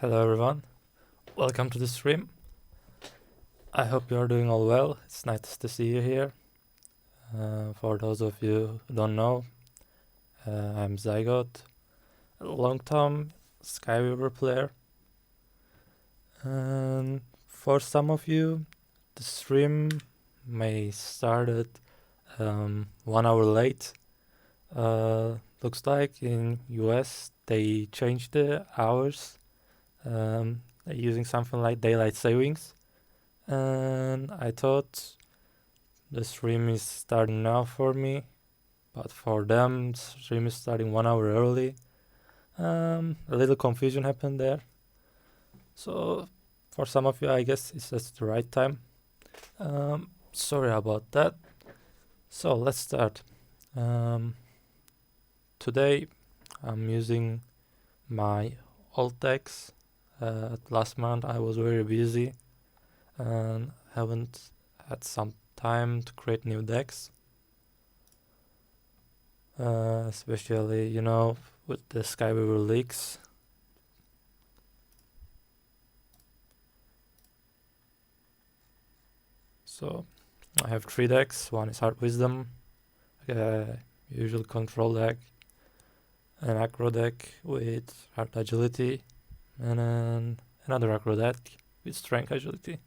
Hello everyone, welcome to the stream. I hope you are doing all well. It's nice to see you here. For those of you who don't know, I'm Zygote, a long-time Skyweaver player. And for some of you, the stream may started 1 hour late. Looks like in US they changed the hours. They're using something like daylight savings. And I thought the stream is starting now for me, but for them, the stream is starting 1 hour early. A little confusion happened there. So for some of you, I guess it's just the right time. Sorry about that. So let's start. Today I'm using my old decks. Last month I was very busy and haven't had some time to create new decks. Especially, with the Skyweaverleagues. So I have 3 decks. One is Hard Wisdom, usual control deck, an aggro deck with Hard Agility, and then another aggro deck with Strength Agility.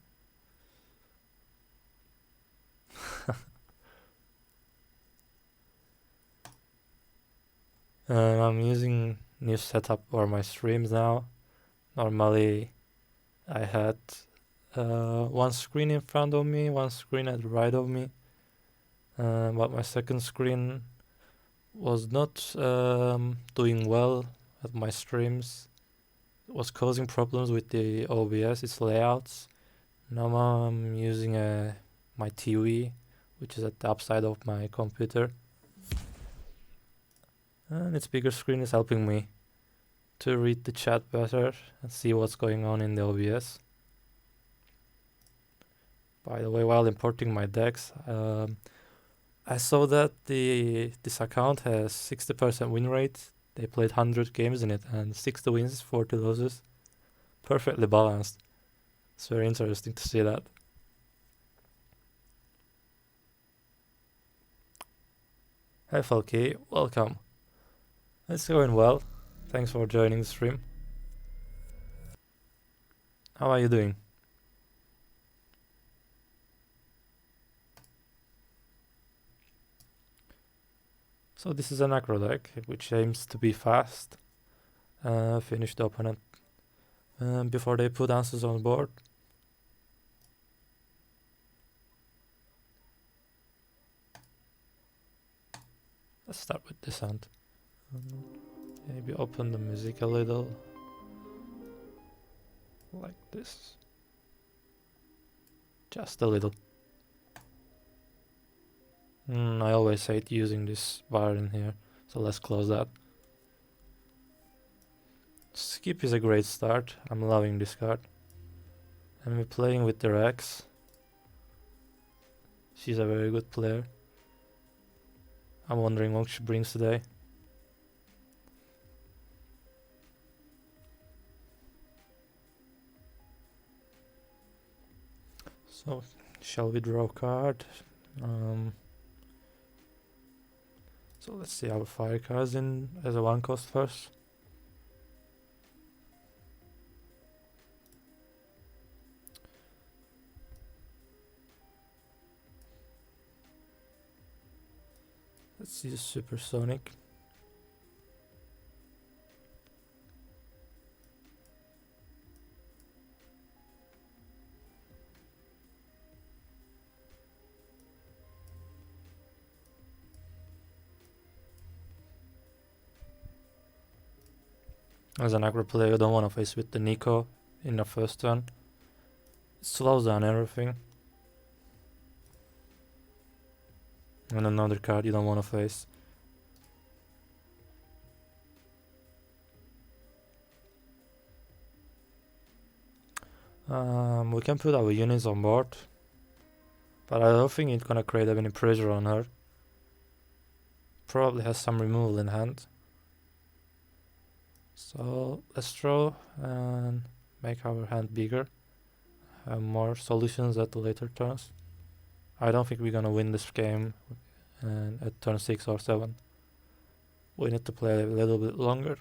And I'm using new setup for my streams now. Normally I had one screen in front of me, one screen at the right of me, but my second screen was not doing well at my streams. It was causing problems with the OBS, its layouts. Now I'm using my TV, which is at the upside of my computer. And its bigger screen is helping me to read the chat better and see what's going on in the OBS. By the way, while importing my decks, I saw that this account has 60% win rate. They played 100 games in it and 60 wins, 40 losses. Perfectly balanced. It's very interesting to see that. Hi Falky, welcome. It's going well. Thanks for joining the stream. How are you doing? So this is an aggro deck, which aims to be fast, finish the opponent before they put answers on board. Let's start with this hand. Maybe open the music a little, like this. Just a little. I always hate using this bar in here, so let's close that. Skip is a great start. I'm loving this card. And we're playing with the Rex. She's a very good player. I'm wondering what she brings today. So, shall we draw a card? So let's see our fire cards in as a 1 cost first. Let's see the Supersonic. As an aggro player, you don't want to face with the Nico in the first turn. It slows down everything. And another card you don't want to face. We can put our units on board, but I don't think it's gonna create any pressure on her. Probably has some removal in hand. So let's draw and make our hand bigger. Have more solutions at the later turns. I don't think we're gonna win this game at turn 6 or 7. We need to play a little bit longer.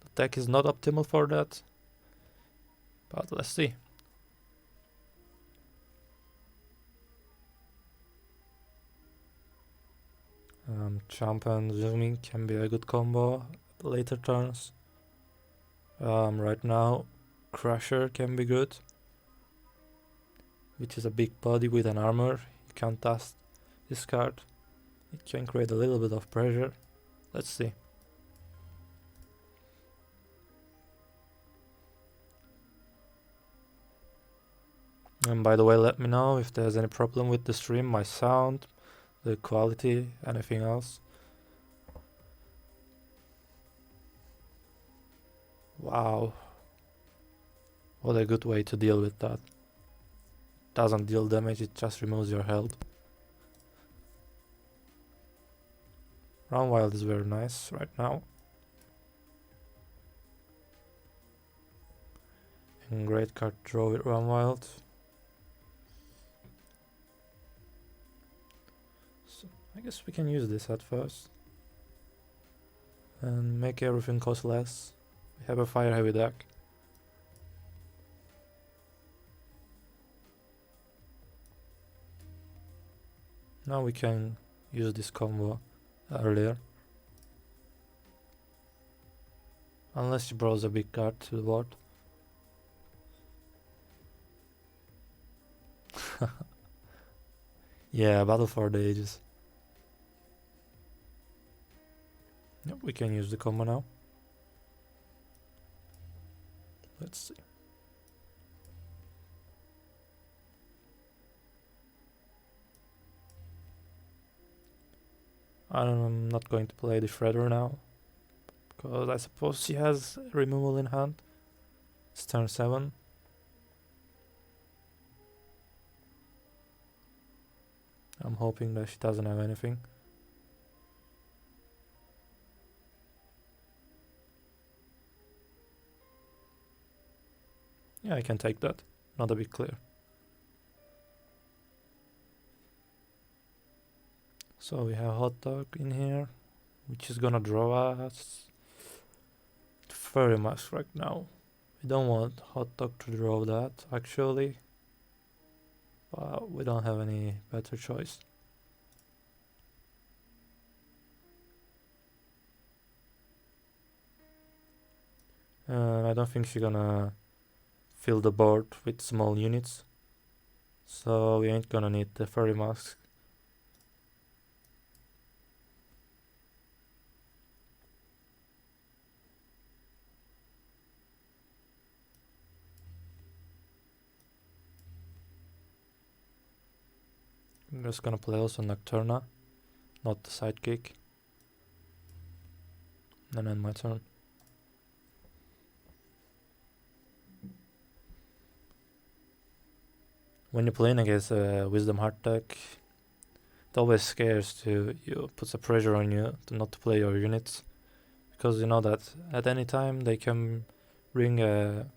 The deck is not optimal for that, but let's see. Jump and zooming can be a good combo at the later turns. Right now, Crusher can be good, which is a big body with an armor. You can't dust this card. It can create a little bit of pressure. Let's see. And by the way, let me know if there's any problem with the stream, my sound, the quality, anything else. Wow. What a good way to deal with that. Doesn't deal damage, it just removes your health. Run Wild is very nice right now. And great card draw with Run Wild. So I guess we can use this at first. And make everything cost less. We have a fire heavy deck. Now we can use this combo earlier. Unless she draws a big card to the board. Yeah, Battle for the Ages. Yep, we can use the combo now. Let's see. I'm not going to play the Shredder now, because I suppose she has removal in hand. It's turn 7. I'm hoping that she doesn't have anything. Yeah, I can take that. Not a bit clear. So we have Hot Dog in here, which is gonna draw us very much right now. We don't want Hot Dog to draw that, actually. But we don't have any better choice. I don't think she's gonna fill the board with small units. So we ain't gonna need the furry mask. I'm just gonna play also Nocturna, not the sidekick. And then my turn. When you're playing against a Wisdom Heart deck, it always scares you puts a pressure on you to not to play your units, because you know that at any time they can bring a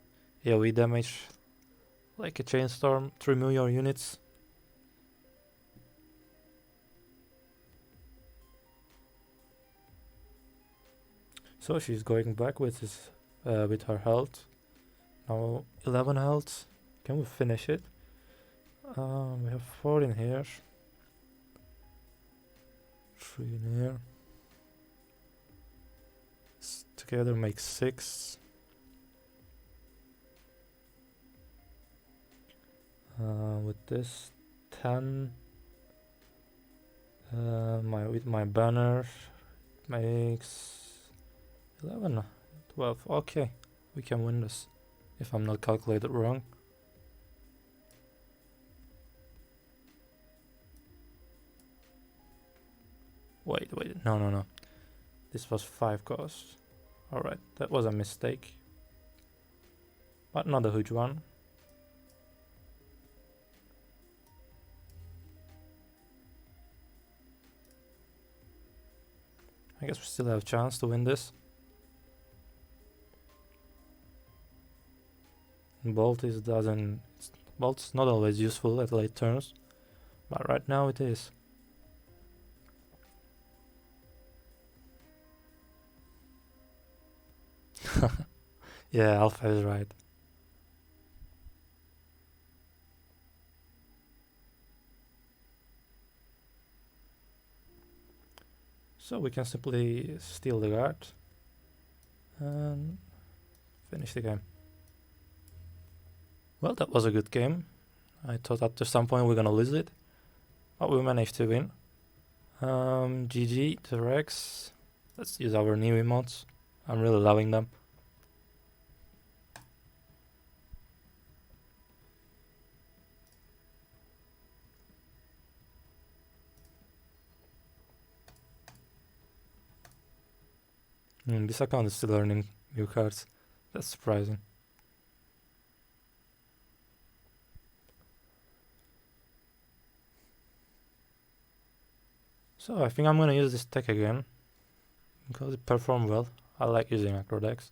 AoE damage like a Chainstorm to remove your units. So she's going back with her health. Now 11 health. Can we finish it? We have 4 in here. 3 in here. Together makes 6. With this 10. With my banner makes 11, 12. Okay, we can win this if I'm not calculated wrong. Wait, no. This was 5 cost. Alright, that was a mistake. But not a huge one. I guess we still have a chance to win this. Bolt Bolt's not always useful at late turns, but right now it is. Yeah, Alpha is right. So we can simply steal the guard and finish the game. Well, that was a good game. I thought at some point we're gonna lose it, but we managed to win. GG to Rex. Let's use our new emotes. I'm really loving them. This account is still learning new cards. That's surprising. So I think I'm gonna use this tech again because it performed well. I like using acro decks.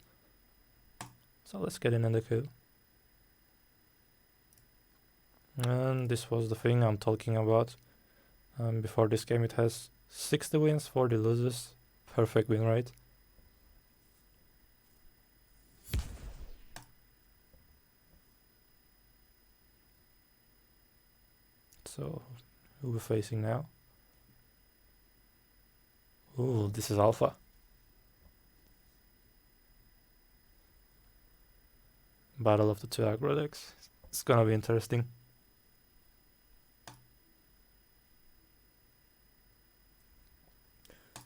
So let's get in the queue. And this was the thing I'm talking about. Before this game it has 60 wins, 40 losses. Perfect win rate. So who we're facing now? Ooh, this is Alpha. Battle of the two aggro decks. It's gonna be interesting.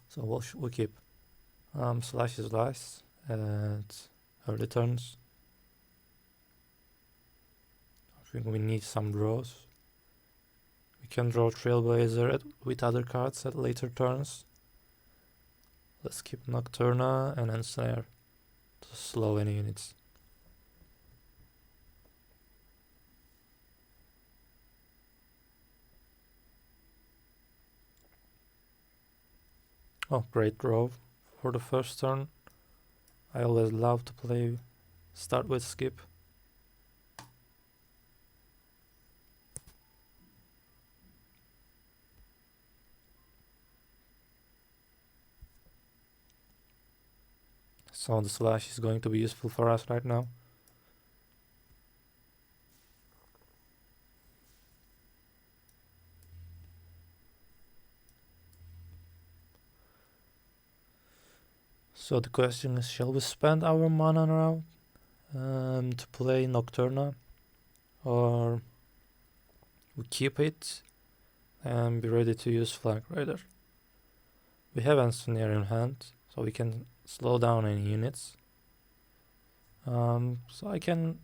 So what should we keep? Slash is nice at early turns. I think we need some draws. We can draw Trailblazer with other cards at later turns. Let's keep Nocturna and Ensnare to slow any units. Oh, great draw for the first turn. I always love to start with skip. So the slash is going to be useful for us right now. So the question is, shall we spend our mana now to play Nocturna, or we keep it and be ready to use Flank Rider? We have Ensnare in hand, so we can slow down any units. So we can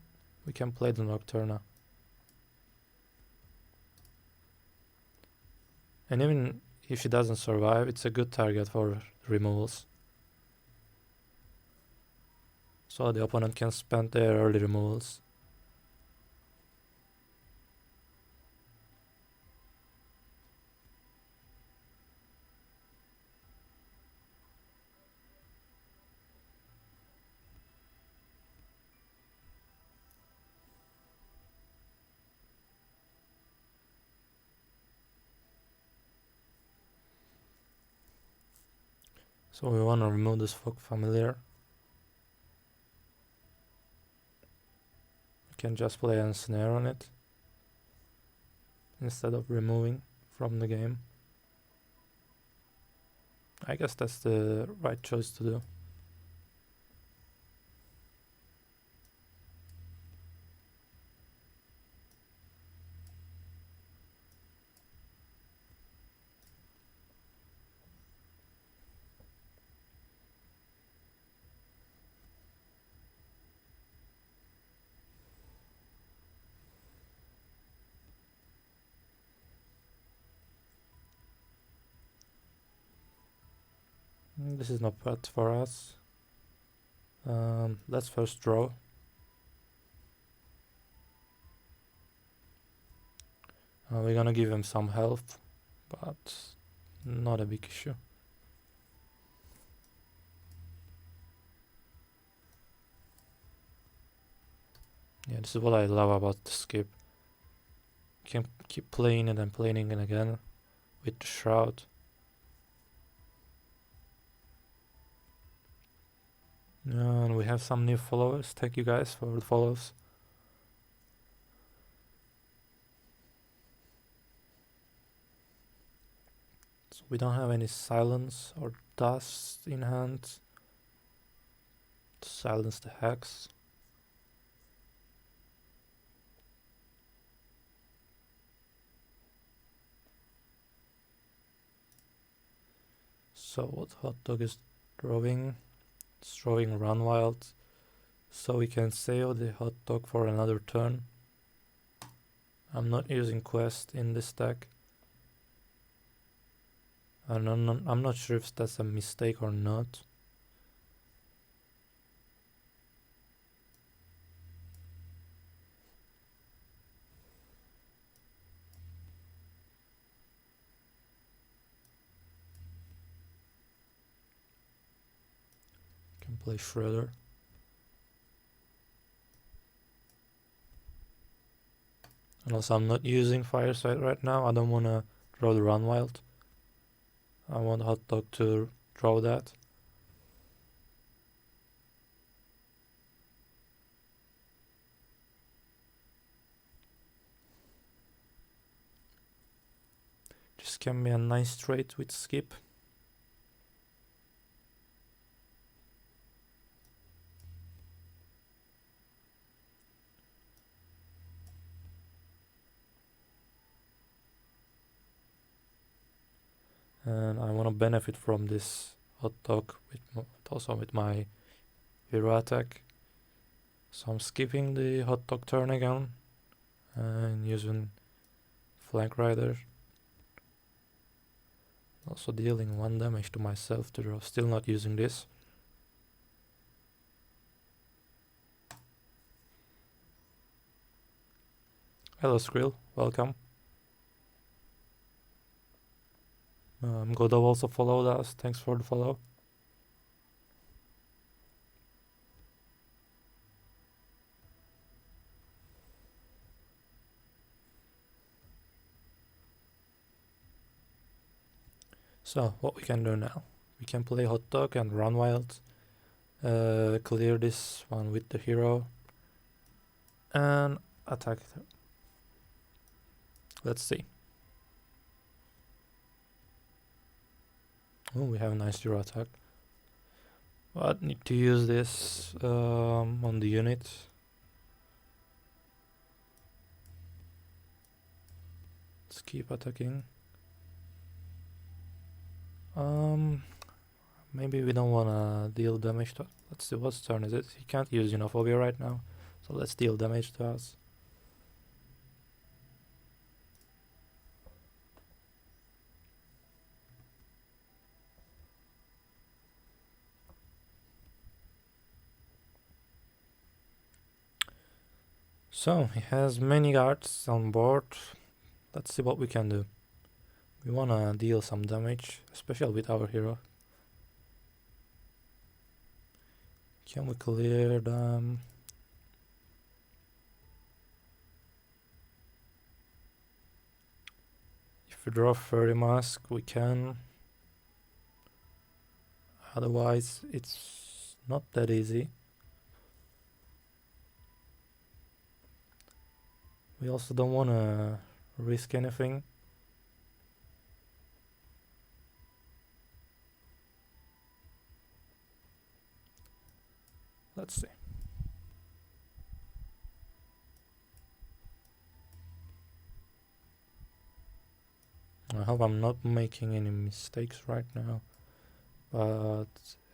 play the Nocturna. And even if she doesn't survive, it's a good target for removals. So the opponent can spend their early removals. So we want to remove this Folk Familiar. We can just play a snare on it instead of removing from the game. I guess that's the right choice to do. This is not bad for us. Let's first draw. We're gonna give him some health, but not a big issue. Yeah, this is what I love about the skip. You can keep playing it and playing it again with the shroud. And we have some new followers. Thank you guys for the follows. So we don't have any silence or dust in hand to silence the hex. So what HotDog is drawing? It's drawing Run Wild. So we can save the HotDog for another turn. I'm not using quest in this deck. And I'm not sure if that's a mistake or not. Can play Shredder. And also I'm not using Fireside right now. I don't want to draw the Run Wild. I want HotDog to draw that. This can be a nice trade with skip. And I want to benefit from this HotDog also with my hero attack. So I'm skipping the HotDog turn again and using Flank Rider. Also dealing 1 damage to myself to draw. Still not using this. Hello Skrill, welcome. GoodDog also followed us. Thanks for the follow. So what we can do now? We can play HotDog and Run Wild. Clear this one with the hero. And attack it. Let's see. Oh, we have a nice hero attack. But need to use this on the unit. Let's keep attacking. Maybe we don't wanna deal damage to. Let's see, what's turn is it? He can't use Xenophobia right now, so let's deal damage to us. So he has many guards on board. Let's see what we can do. We wanna deal some damage, especially with our hero. Can we clear them? If we draw 30 mask, we can. Otherwise, it's not that easy. We also don't want to risk anything. Let's see. I hope I'm not making any mistakes right now, but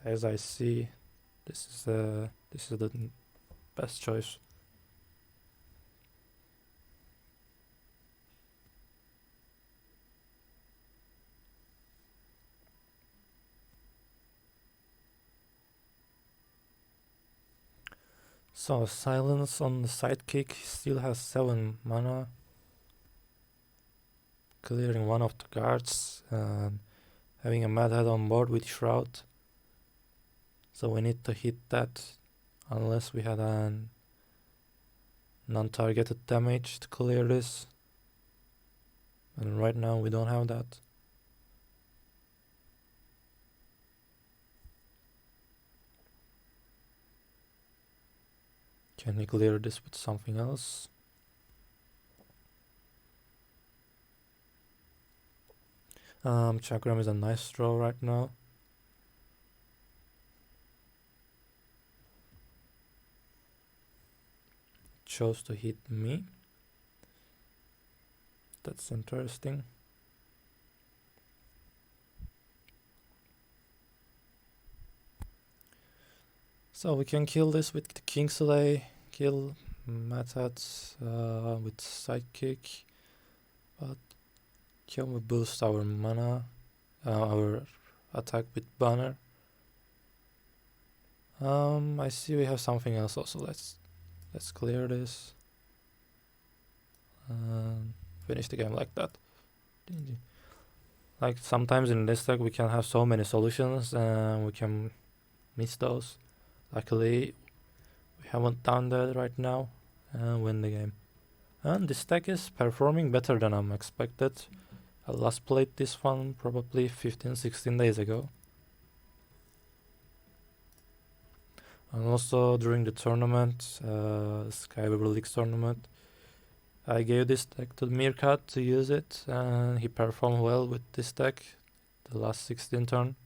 as I see, this is the best choice. So silence on the sidekick, still has 7 mana, clearing one of the guards and having a Mad Head on board with Shroud. So we need to hit that unless we had an non-targeted damage to clear this. And right now we don't have that. Can we clear this with something else? Chakram is a nice draw right now. Chose to hit me. That's interesting. So we can kill this with the Kingsley, kill Matats with Sidekick, but can we boost our mana, our attack with Banner? I see we have something else also. Let's clear this. Finish the game like that. Like sometimes in this deck we can have so many solutions and we can miss those. Luckily we haven't done that right now and win the game. And this deck is performing better than I'm expected. I last played this one probably 15-16 days ago. And also during the tournament, Skyweaverleagues tournament, I gave this deck to Meerkat to use it, and he performed well with this deck the last 16 turn.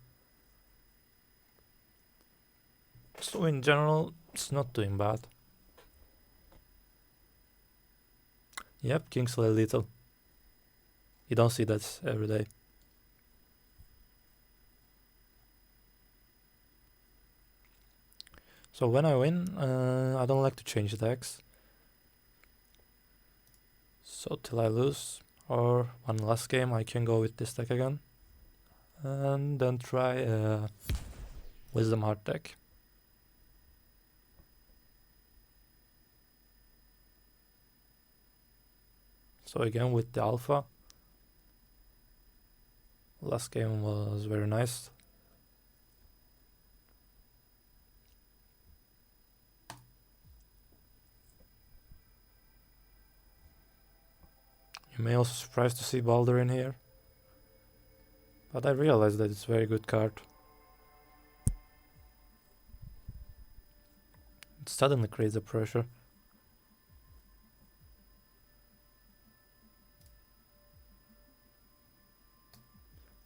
So in general, it's not doing bad. Yep, Kingsley Lethal. You don't see that every day. So when I win, I don't like to change decks. So till I lose, or one last game, I can go with this deck again. And then try Wisdom Heart deck. So again with the Alpha. Last game was very nice. You may also surprised to see Balder in here. But I realized that it's a very good card. It suddenly creates a pressure.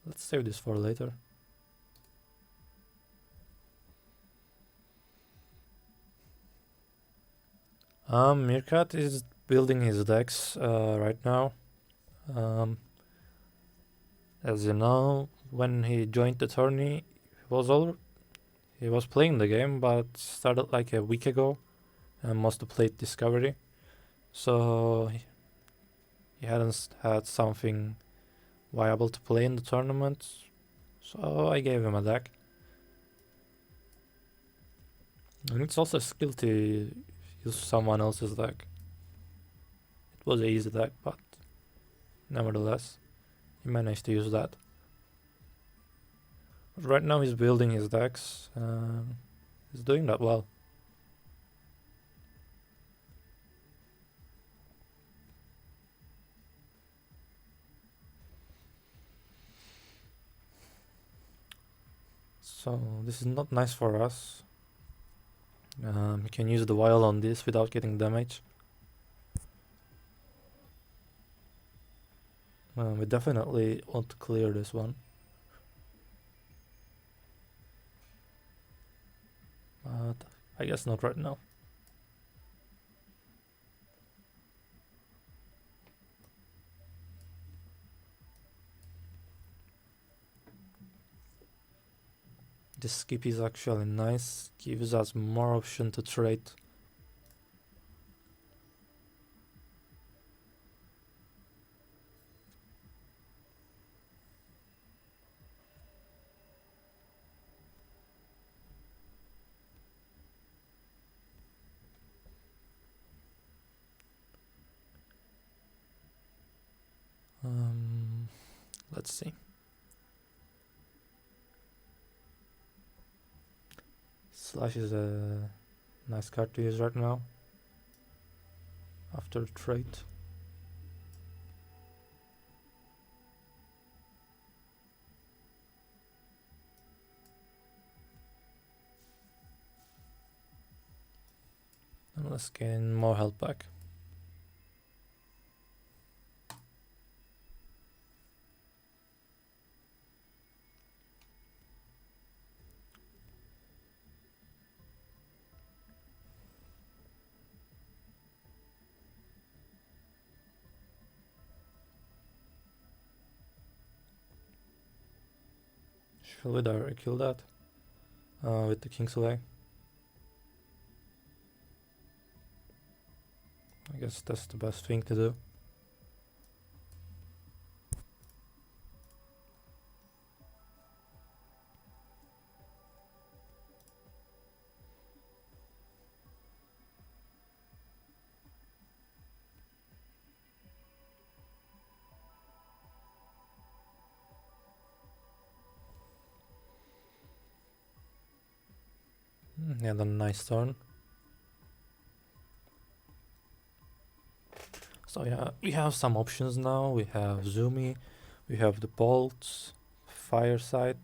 Let's save this for later. Meerkat is building his decks right now. As you know, when he joined the tourney, he was playing the game, but started like a week ago, and mostly played Discovery. So he hadn't had something viable to play in the tournament. So I gave him a deck. And it's also a skill to use someone else's deck. It was an easy deck, but nevertheless, he managed to use that. But right now he's building his decks. He's doing that well. So this is not nice for us. You can use the vial on this without getting damage. We definitely want to clear this one. But I guess not right now. This skip is actually nice, gives us more option to trade. Let's see. Slash is a nice card to use right now. after the trade. And let's gain more health back. Shall we directly kill that with the King's Away? I guess that's the best thing to do. Yeah, then a nice turn. So yeah, we have some options now. We have Zoomy, we have the bolts, Fireside.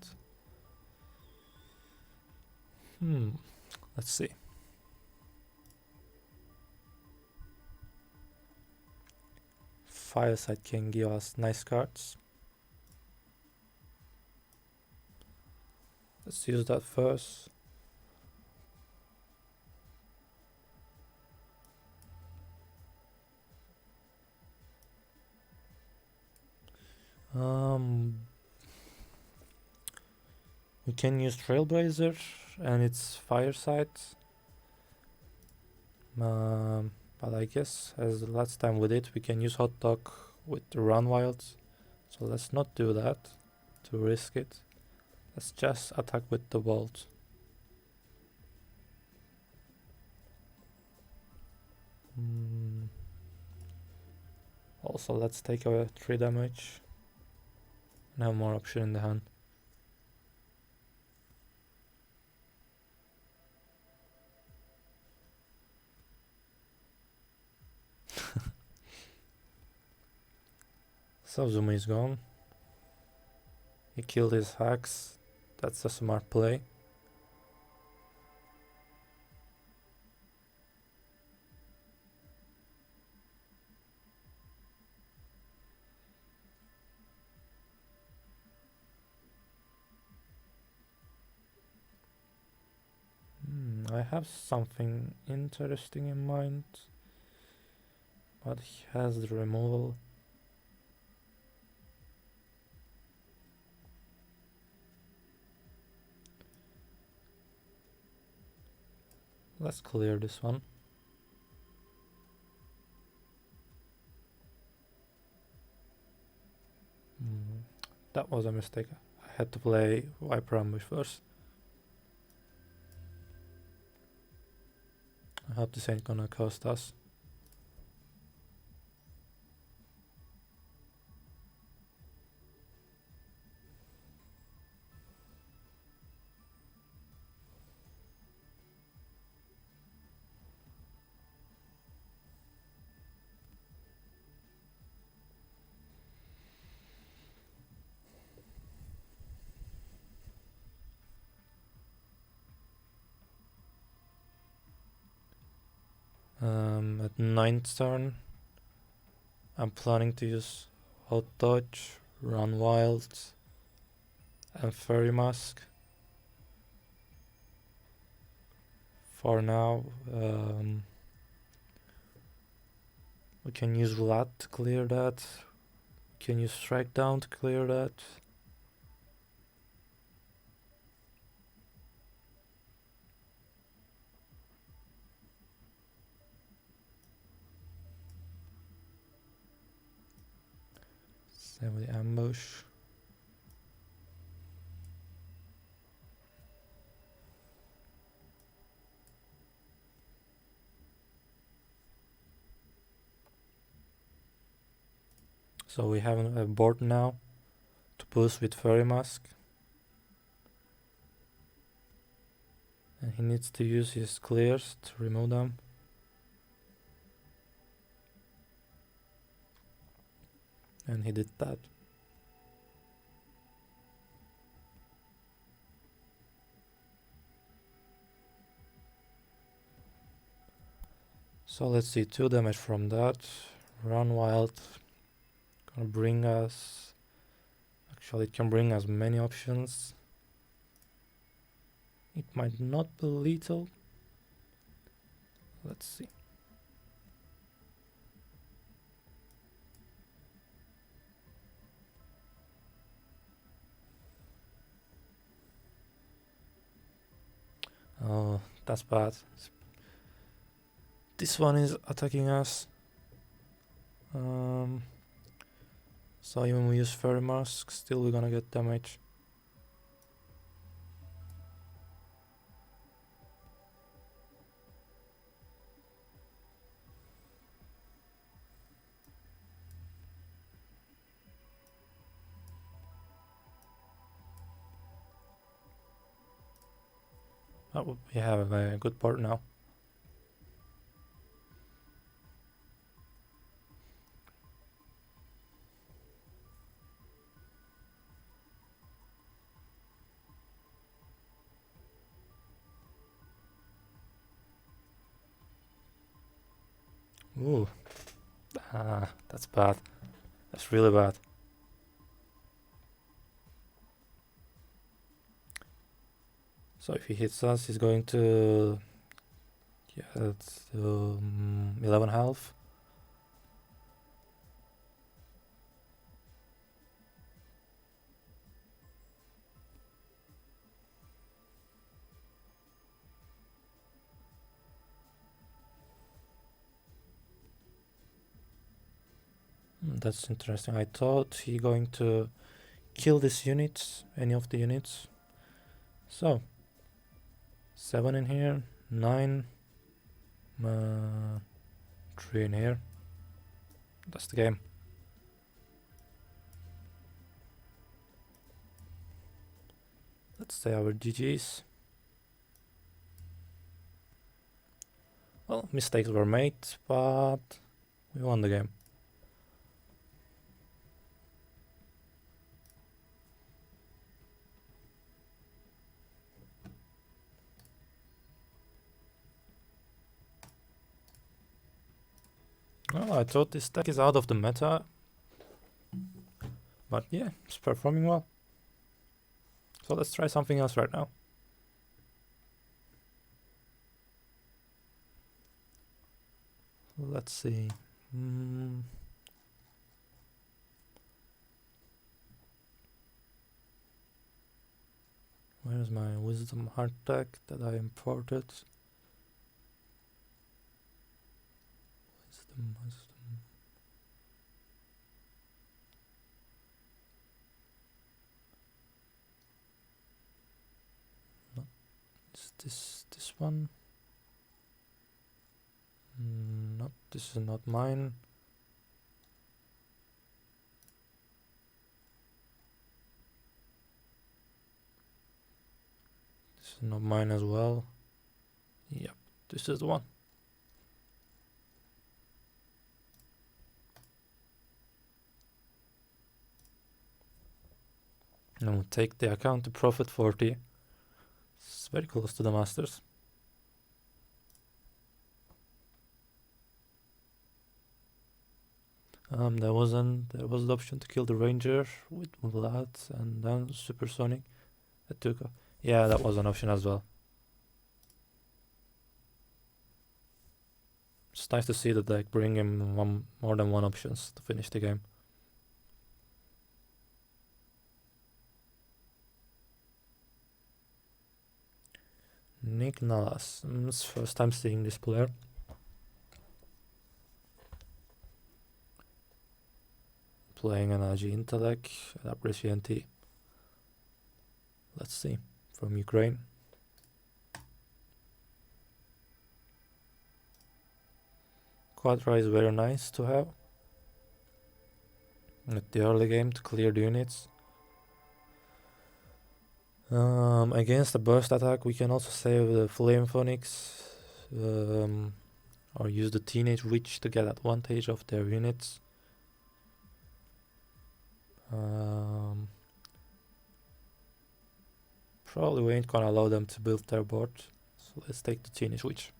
Let's see. Fireside can give us nice cards. Let's use that first. We can use Trailblazer and it's Fireside. But I guess as the last time we did, we can use Hot Dog with the Run Wilds. So let's not do that to risk it. Let's just attack with the Bolt. Also, let's take away 3 damage and have more option in the hand. So Zuma is gone. He killed his hacks. That's a smart play. I have something interesting in mind, but he has the removal. Let's clear this one. That was a mistake. I had to play Viper Ambush first. I hope this ain't gonna cost us. At 9th turn, I'm planning to use Hot Dodge, Run Wild, and Fairy Mask. For now, we can use Vlad to clear that. We can use Strike Down to clear that. Same with the Ambush. So we have a board now to boost with Fairy Mask. And he needs to use his clears to remove them. And he did that. So let's see, 2 damage from that. Run Wild. Gonna bring us... Actually, it can bring us many options. It might not be lethal. Let's see. Oh, that's bad. This one is attacking us. So even we use Fairy Mask, still we're gonna get damage. Oh, we have a good board now. Ooh. That's bad. That's really bad. So if he hits us, he's going to... Yeah, that's 11 health. That's interesting. I thought he going to kill this unit, any of the units. So 7 in here, 9, 3 in here. That's the game. Let's say our GG's. Well, mistakes were made, but we won the game. Well, I thought this deck is out of the meta, but yeah, it's performing well. So let's try something else right now. Let's see. Where's my Wisdom Heart deck that I imported? Wisdom. No, is this one? No, this is not mine. This is not mine as well. Yep, this is the one. And we'll take the account to profit 40. It's very close to the masters. There was the option to kill the ranger with Vlad and then supersonic. Yeah, that was an option as well. It's nice to see the deck bring him more than one options to finish the game. Nick Nalas. It's first time seeing this player. Playing an AG Intellect at Apprecianti. Let's see. From Ukraine. Quadra is very nice to have at the early game to clear the units. Against the burst attack, we can also save the Flame Phoenix or use the Teenage Witch to get advantage of their units. Probably we ain't gonna allow them to build their board, so let's take the Teenage Witch.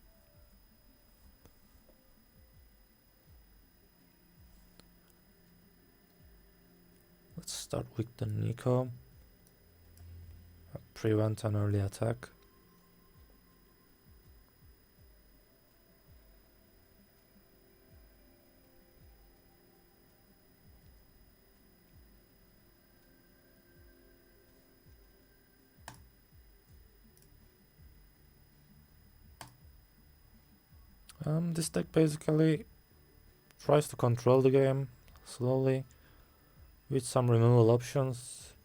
Let's start with the Nico. Prevent an early attack. This deck basically tries to control the game slowly with some removal options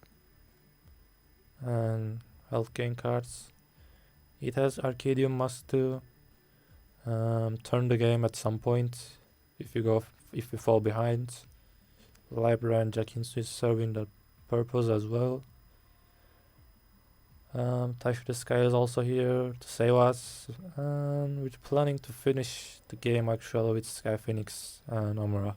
and health gain cards. It has Arcadium Mask to turn the game at some point if you fall behind. Library and Jackins is serving that purpose as well. Touch the Sky is also here to save us, and we're planning to finish the game actually with Sky Phoenix and Omura.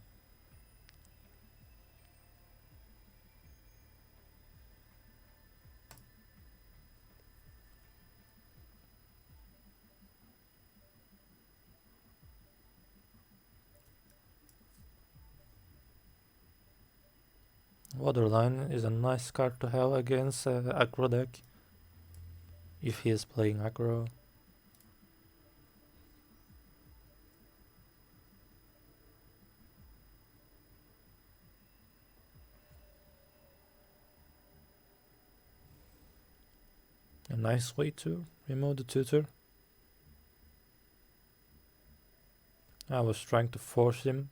Waterline is a nice card to have against aggro deck if he is playing aggro. A nice way to remove the tutor. I was trying to force him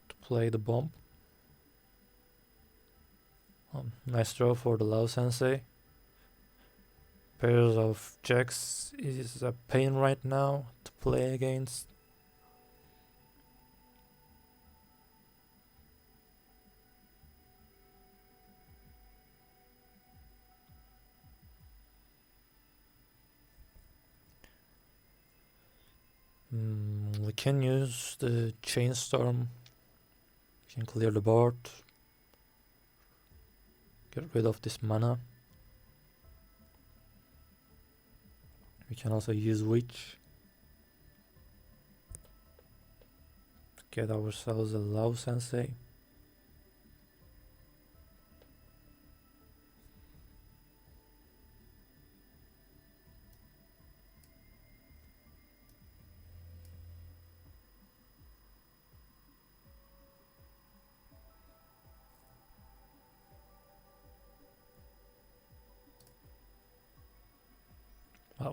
to play the bomb. Nice draw for the Lao Sensei. Pairs of jacks is a pain right now to play against. We can use the Chainstorm. We can clear the board. Get rid of this mana. We can also use Witch to get ourselves a Lao Sensei.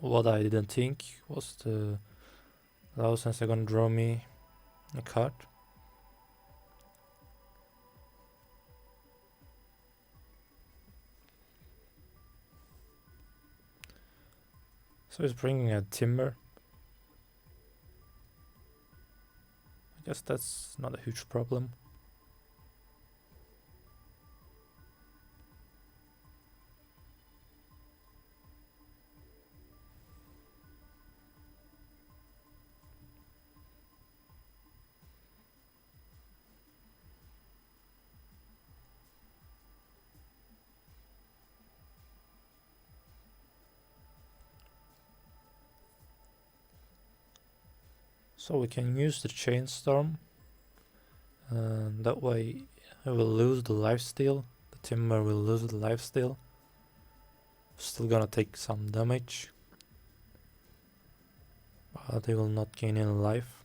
What I didn't think was the Lao Sensei gonna draw me a card. So he's bringing a Timber. I guess that's not a huge problem. So we can use the Chainstorm, and that way I will lose the lifesteal. The Timber will lose the lifesteal. Still gonna take some damage, but they will not gain any life.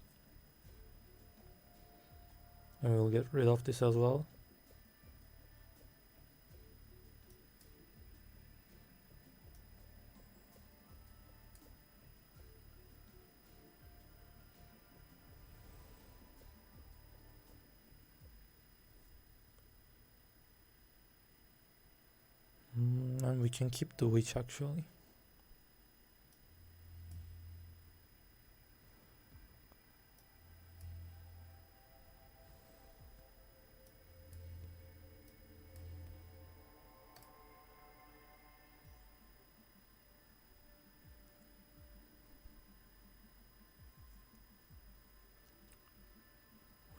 And we'll get rid of this as well. And we can keep the Witch actually.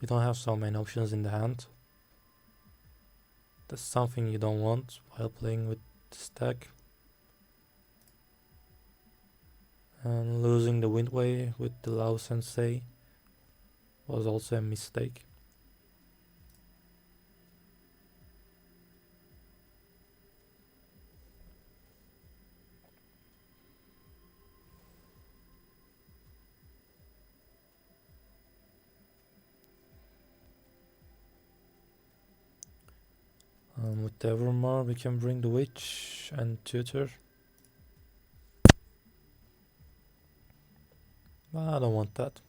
We don't have so many options in the hand. That's something you don't want while playing with this deck. And losing the Windway with the Lao Sensei was also a mistake. With Evermore we can bring the Witch and Tutor. But I don't want that.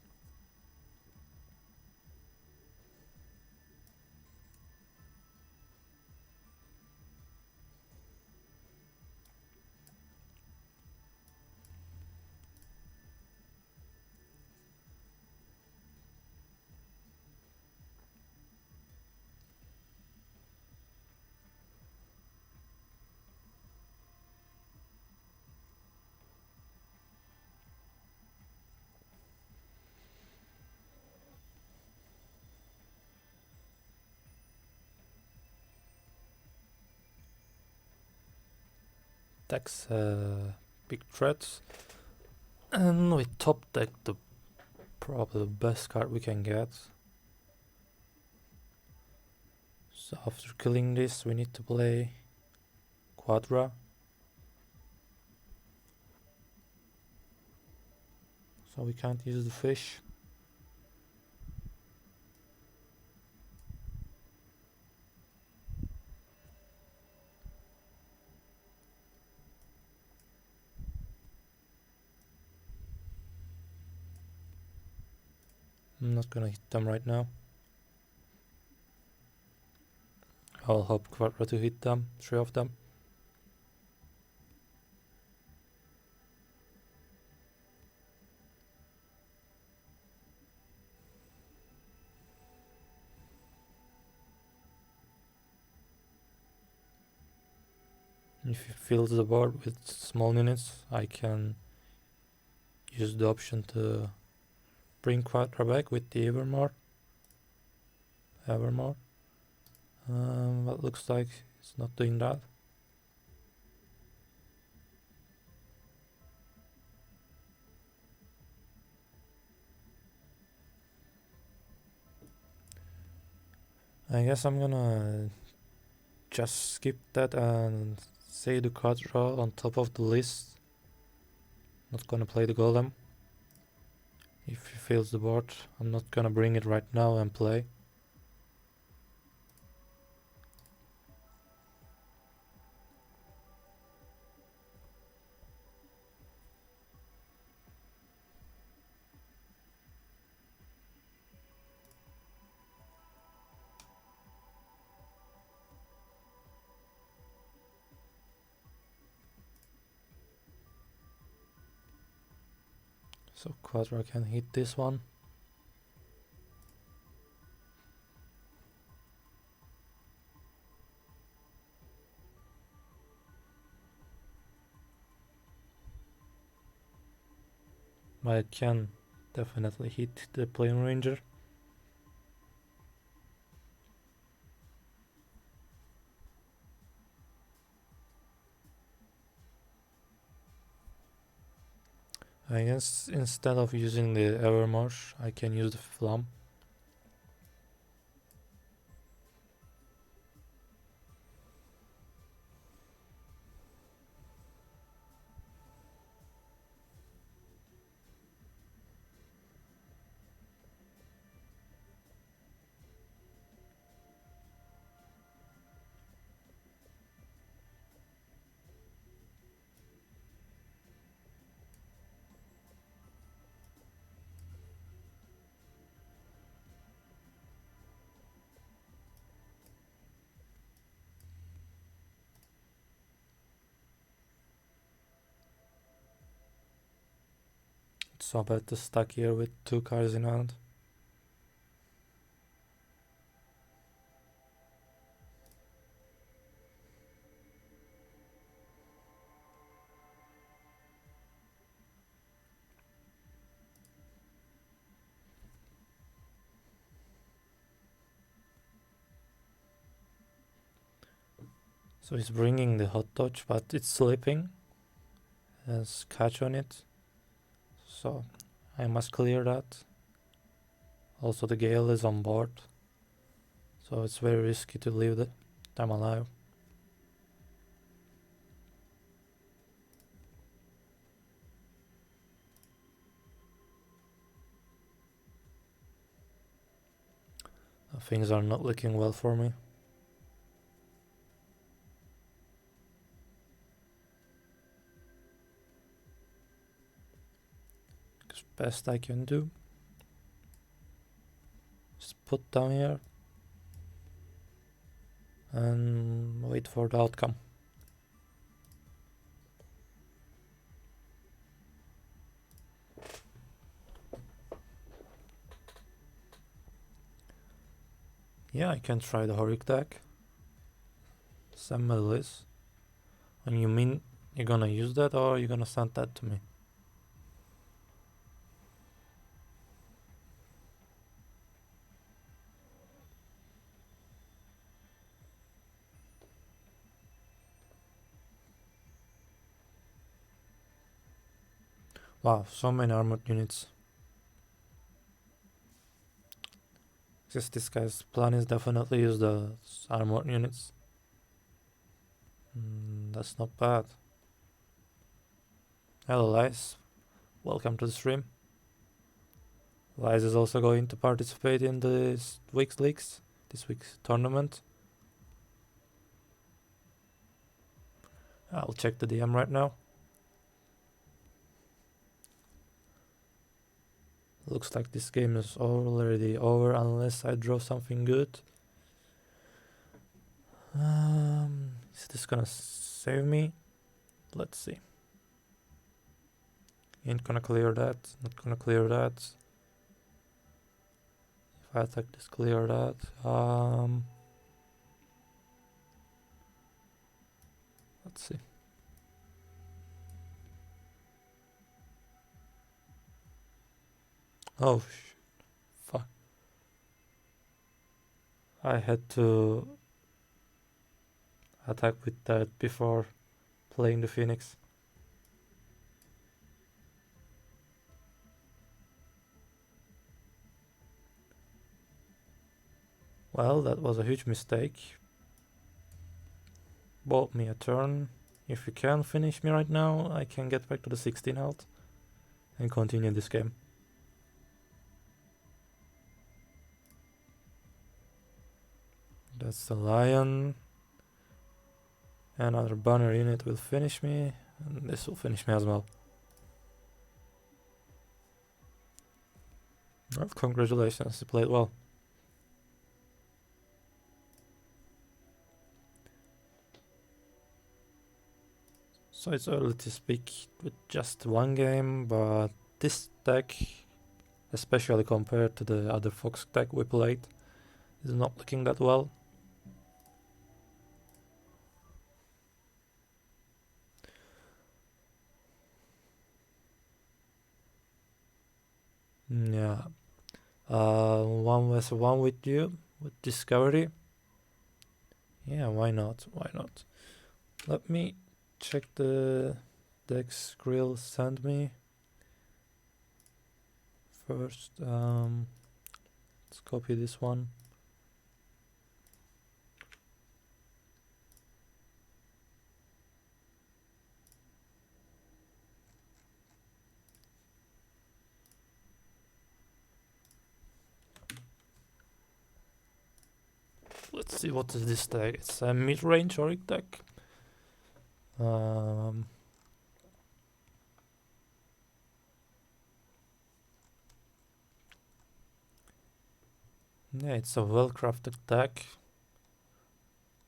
Decks big threats. And with top deck, probably the best card we can get. So after killing this, we need to play Quadra. So we can't use the fish. I'm not gonna hit them right now. I'll hope Quadra to hit them, 3 of them. If he fills the board with small units, I can use the option to bring Quadra back with the Evermore. But looks like it's not doing that. I guess I'm gonna just skip that and say the Quadra on top of the list. Not gonna play the Golem. If he fills the board, I'm not gonna bring it right now and play. So Quadra can hit this one. But it can definitely hit the Plane Ranger. I guess instead of using the Evermore, I can use the Flam. It's so bad to stuck here with 2 cards in hand. So he's bringing the hot touch, but it's sleeping. Has catch on it. So I must clear that. Also the Gale is on board. So it's very risky to leave them alive. Things are not looking well for me. It's best I can do. Just put down here. And wait for the outcome. Yeah, I can try the Horic deck. Assemble this. And you mean you're gonna use that or you're gonna send that to me? Wow, so many armored units. Guess this guy's plan is definitely use the armored units. That's not bad. Hello, Lice. Welcome to the stream. Lice is also going to participate in this week's leagues, this week's tournament. I'll check the DM right now. Looks like this game is already over unless I draw something good. Is this gonna save me? Let's see. Ain't gonna clear that, not gonna clear that. If I attack this, clear that. Let's see. Oh, fuck. I had to attack with that before playing the Phoenix. Well, that was a huge mistake. Bought me a turn. If you can finish me right now, I can get back to the 16 health and continue this game. That's the lion. Another banner unit will finish me, and this will finish me as well. Well, congratulations, you played well. So it's early to speak with just one game, but this deck, especially compared to the other Fox deck we played, is not looking that well. Yeah. 1v1 with you, with Discovery. Yeah, why not? Why not? Let me check the decks Grill sent me. First, let's copy this one. Let's see what is this deck. It's a mid-range Auric deck. Yeah, it's a well-crafted deck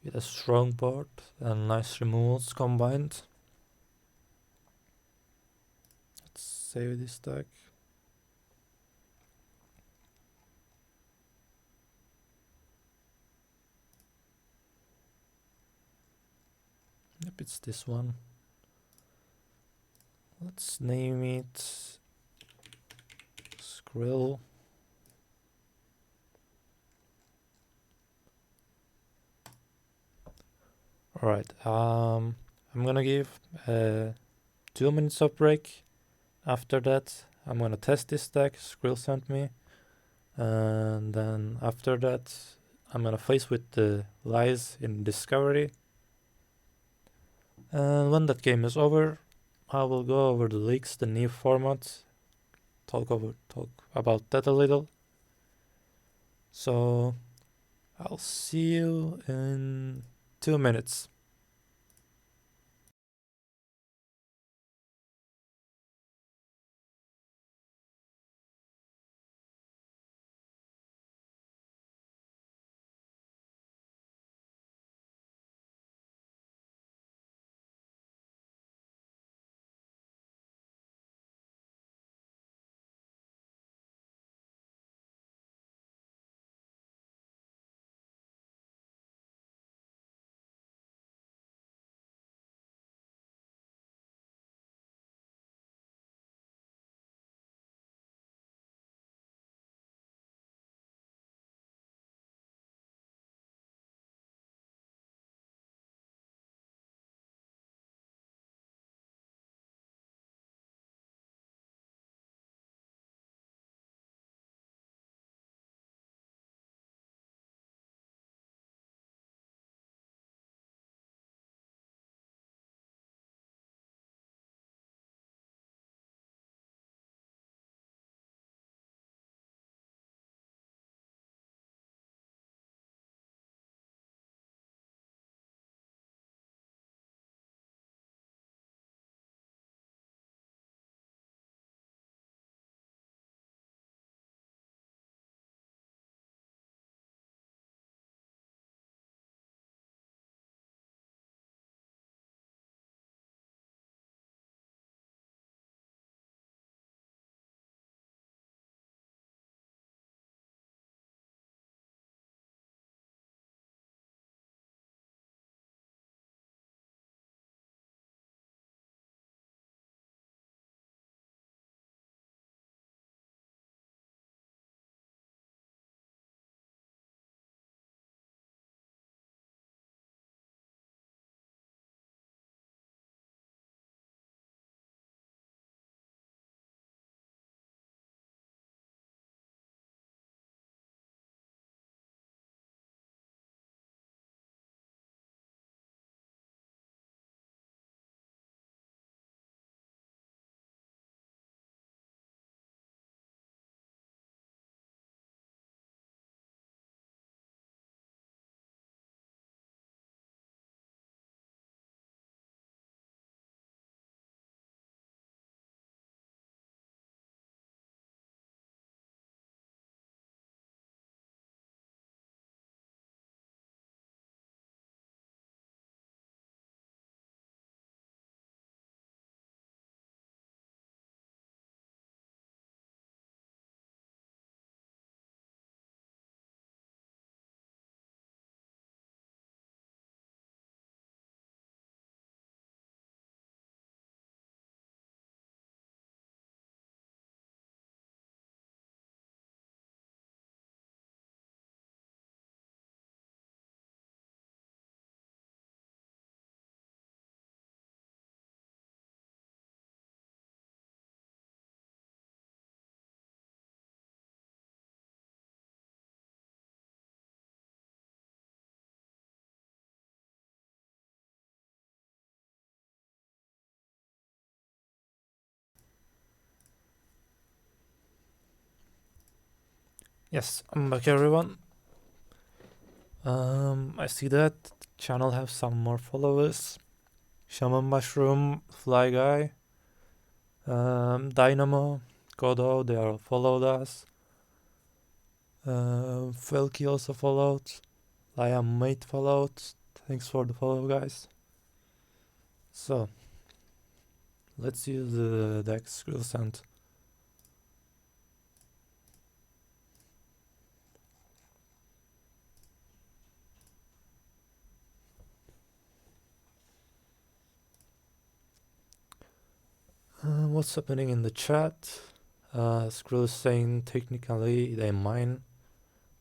with a strong board and nice removals combined. Let's save this deck. Yep, it's this one. Let's name it Skrill. Alright, I'm gonna give 2 minutes of break. After that, I'm gonna test this deck Skrill sent me. And then after that, I'm gonna face with the lies in Discovery. And when that game is over, I will go over the leaks, the new format, talk about that a little. So I'll see you in 2 minutes. Yes, I'm back everyone. I see that channel have some more followers. Shaman Mushroom, Fly Guy, Dynamo, Godo, they all followed us. Felky also followed. Liam Mate followed. Thanks for the follow, guys. So, let's use the deck Skrill sent. What's happening in the chat? Skrill is saying technically they mine,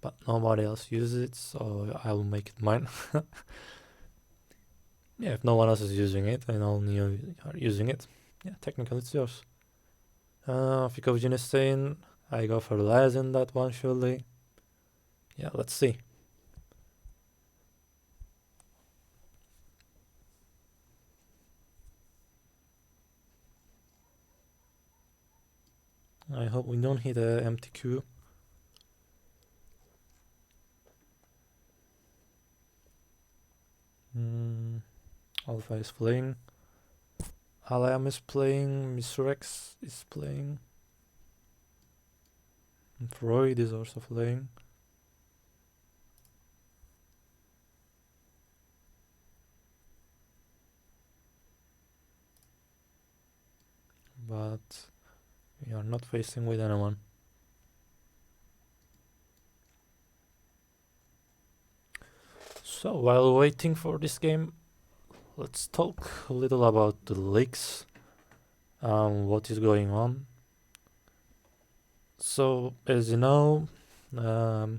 but nobody else uses it, so I'll make it mine. Yeah, if no one else is using it and only you are using it, yeah, technically it's yours. Ficovgin is saying I go for less in that one surely. Yeah, let's see. I hope we don't hit a empty queue. Alpha is playing. Alam is playing. Mr. X is playing. And Freud is also playing. But we are not facing with anyone. So while waiting for this game, let's talk a little about the leaks. What is going on? So as you know, the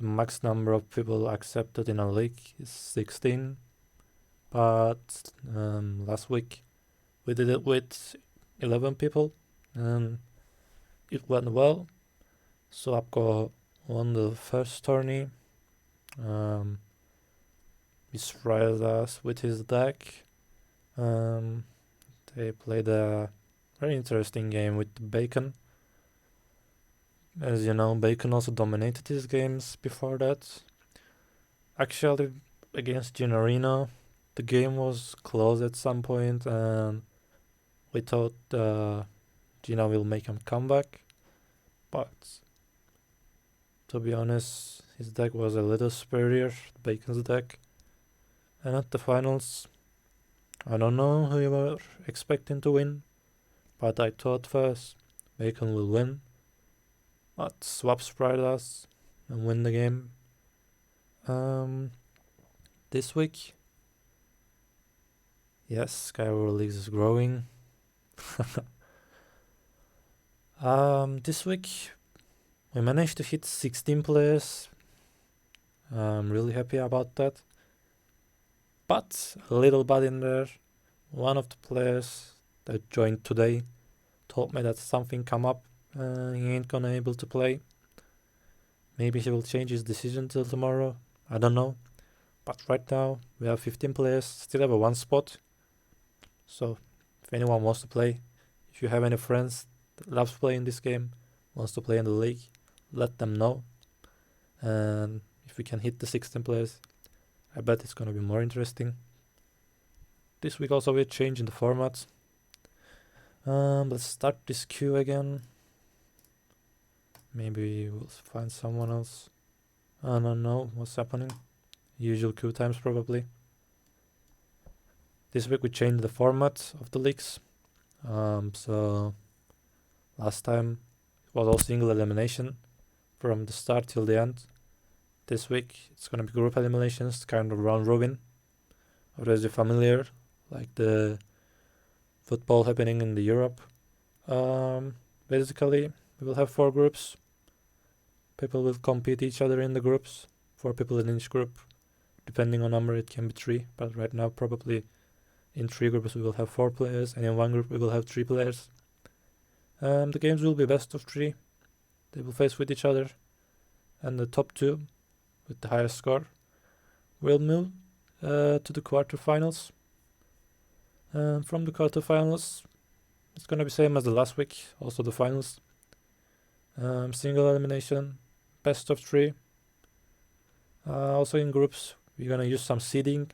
max number of people accepted in a league is 16. But last week we did it with 11 people and it went well. So Apko won the first tourney. He surprised us with his deck. They played a very interesting game with Bacon. As you know, Bacon also dominated his games before that. Actually, against Gennarino, the game was close at some point, and we thought Gina will make a comeback. But to be honest, his deck was a little superior, Bacon's deck. And at the finals, I don't know who you were expecting to win, but I thought first Bacon will win. But Swap surprised us and win the game. This week, yes, Skyweaverleagues is growing. This week we managed to hit 16 players. I'm really happy about that. But a little bad in there. One of the players that joined today told me that something come up. He ain't gonna able to play. Maybe he will change his decision till tomorrow. I don't know. But right now we have 15 players. Still have a one spot. So if anyone wants to play, if you have any friends that loves playing this game, wants to play in the league, let them know. And if we can hit the 16 players, I bet it's gonna be more interesting. This week also we're changing the format. Let's start this queue again. Maybe we'll find someone else. I don't know what's happening. Usual queue times probably. This week we changed the format of the leagues. So last time it was all single elimination from the start till the end. This week it's gonna be group eliminations, kind of round robin. Already familiar, like the football happening in the Europe. Basically, we will have 4 groups. People will compete each other in the groups. 4 people in each group. Depending on number, it can be 3. But right now, probably in 3 groups we will have 4 players, and in 1 group we will have 3 players. The games will be best of 3. They will face with each other, and the top 2 with the highest score will move to the quarterfinals. From the quarterfinals, it's gonna be same as the last week. Also the finals. Single elimination, best of 3. Also in groups, we're gonna use some seeding.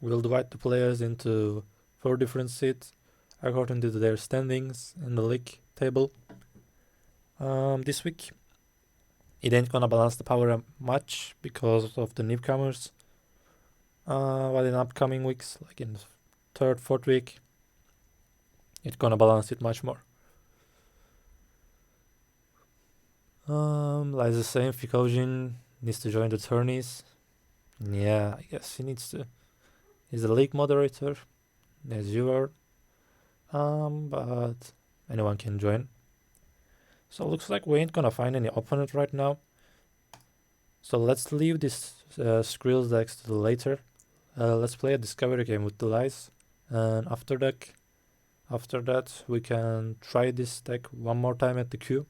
We'll divide the players into 4 different seeds according to their standings in the league table. This week, it ain't gonna balance the power much because of the newcomers. But in upcoming weeks, like in the 3rd, 4th week, it's gonna balance it much more. Like the same, Ficogin needs to join the tourneys. Yeah, I guess he needs to. He's the league moderator, as you are. But anyone can join. So it looks like we ain't gonna find any opponent right now. So let's leave this Skrills decks to later. let's play a discovery game with the lies, and after that we can try this deck one more time at the queue.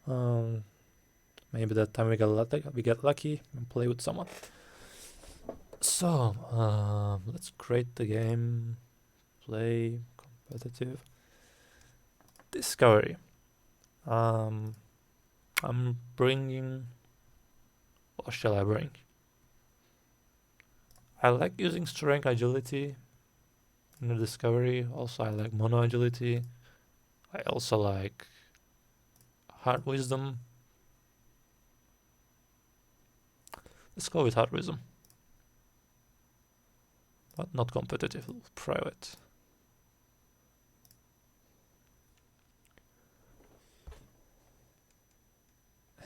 Maybe that time we get lucky and play with someone. So let's create the game, play competitive discovery. I'm bringing. What shall I bring? I like using strength agility in the discovery. Also, I like mono agility. I also like hard wisdom. Let's go with hard wisdom, but not competitive, private.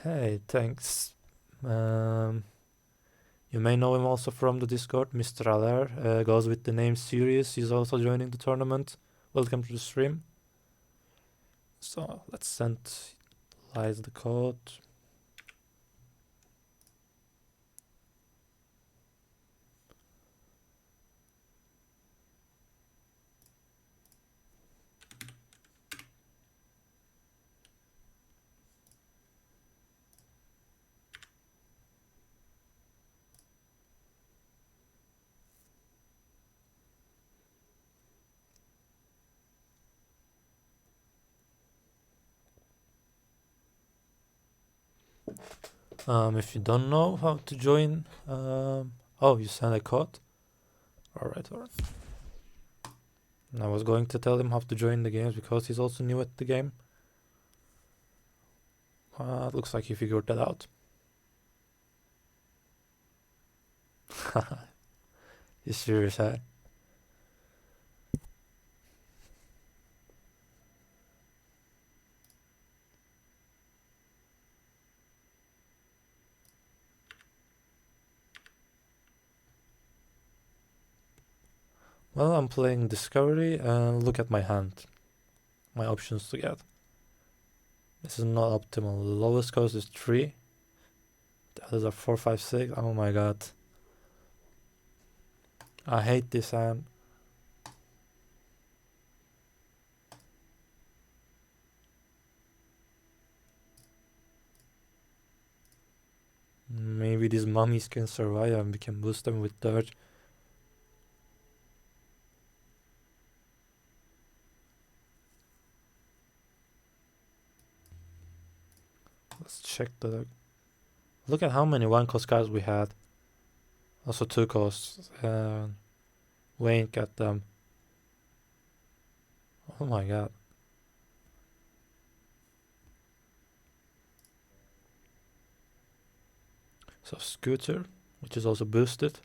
Hey, thanks. You may know him also from the Discord. Mr. Aller goes with the name Sirius. He's also joining the tournament. Welcome to the stream. So let's send Lies the code. If you don't know how to join, oh, you send a code? Alright. I was going to tell him how to join the games because he's also new at the game. Looks like he figured that out. You serious, huh? Well, I'm playing Discovery and look at my hand. My options to get. This is not optimal. The lowest cost is 3. The others are 4, 5, 6. Oh my god. I hate this hand. Maybe these mummies can survive and we can boost them with Dirge. Let's check the deck. Look at how many 1-cost cards we had. Also 2 costs. Wayne got them. Oh my god. So Scooter, which is also boosted.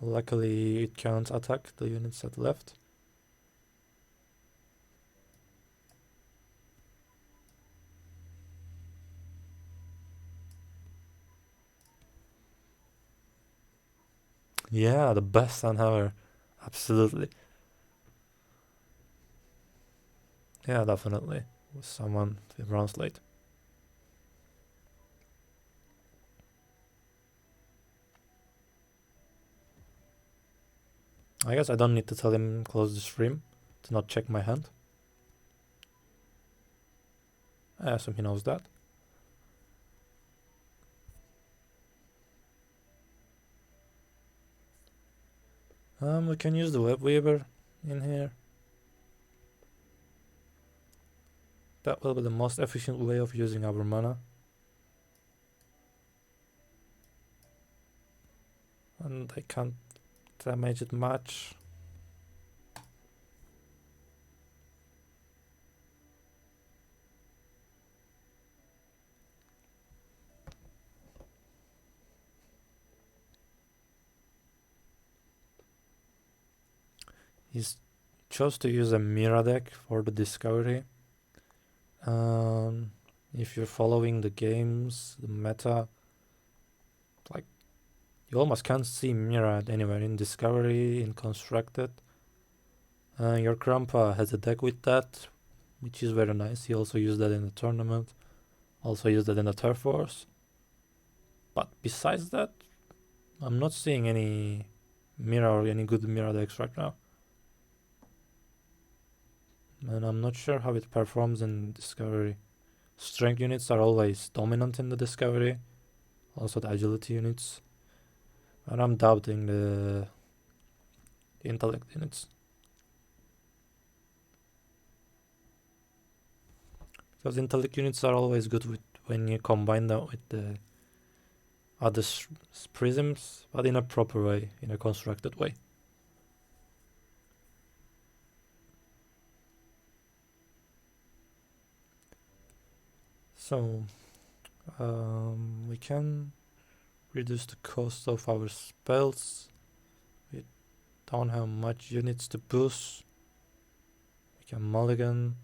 Luckily it can't attack the units at left. Yeah, the best hand ever. Absolutely. Yeah, definitely. With someone that runs late. I guess I don't need to tell him close the stream to not check my hand. I assume he knows that. We can use the Web Weaver in here. That will be the most efficient way of using our mana. And I can't damage it much. He chose to use a Mira deck for the discovery. If you're following the games, the meta, like you almost can't see Mira anywhere in discovery, in constructed. Your grandpa has a deck with that, which is very nice. He also used that in the tournament. Also used that in the Turf Wars. But besides that, I'm not seeing any mirror or any good mirror decks right now. And I'm not sure how it performs in Discovery. Strength units are always dominant in the Discovery. Also the agility units. And I'm doubting the intellect units. Because intellect units are always good when you combine them with the other prisms, but in a proper way, in a constructed way. So, we can reduce the cost of our spells. We don't have much units to boost. We can mulligan.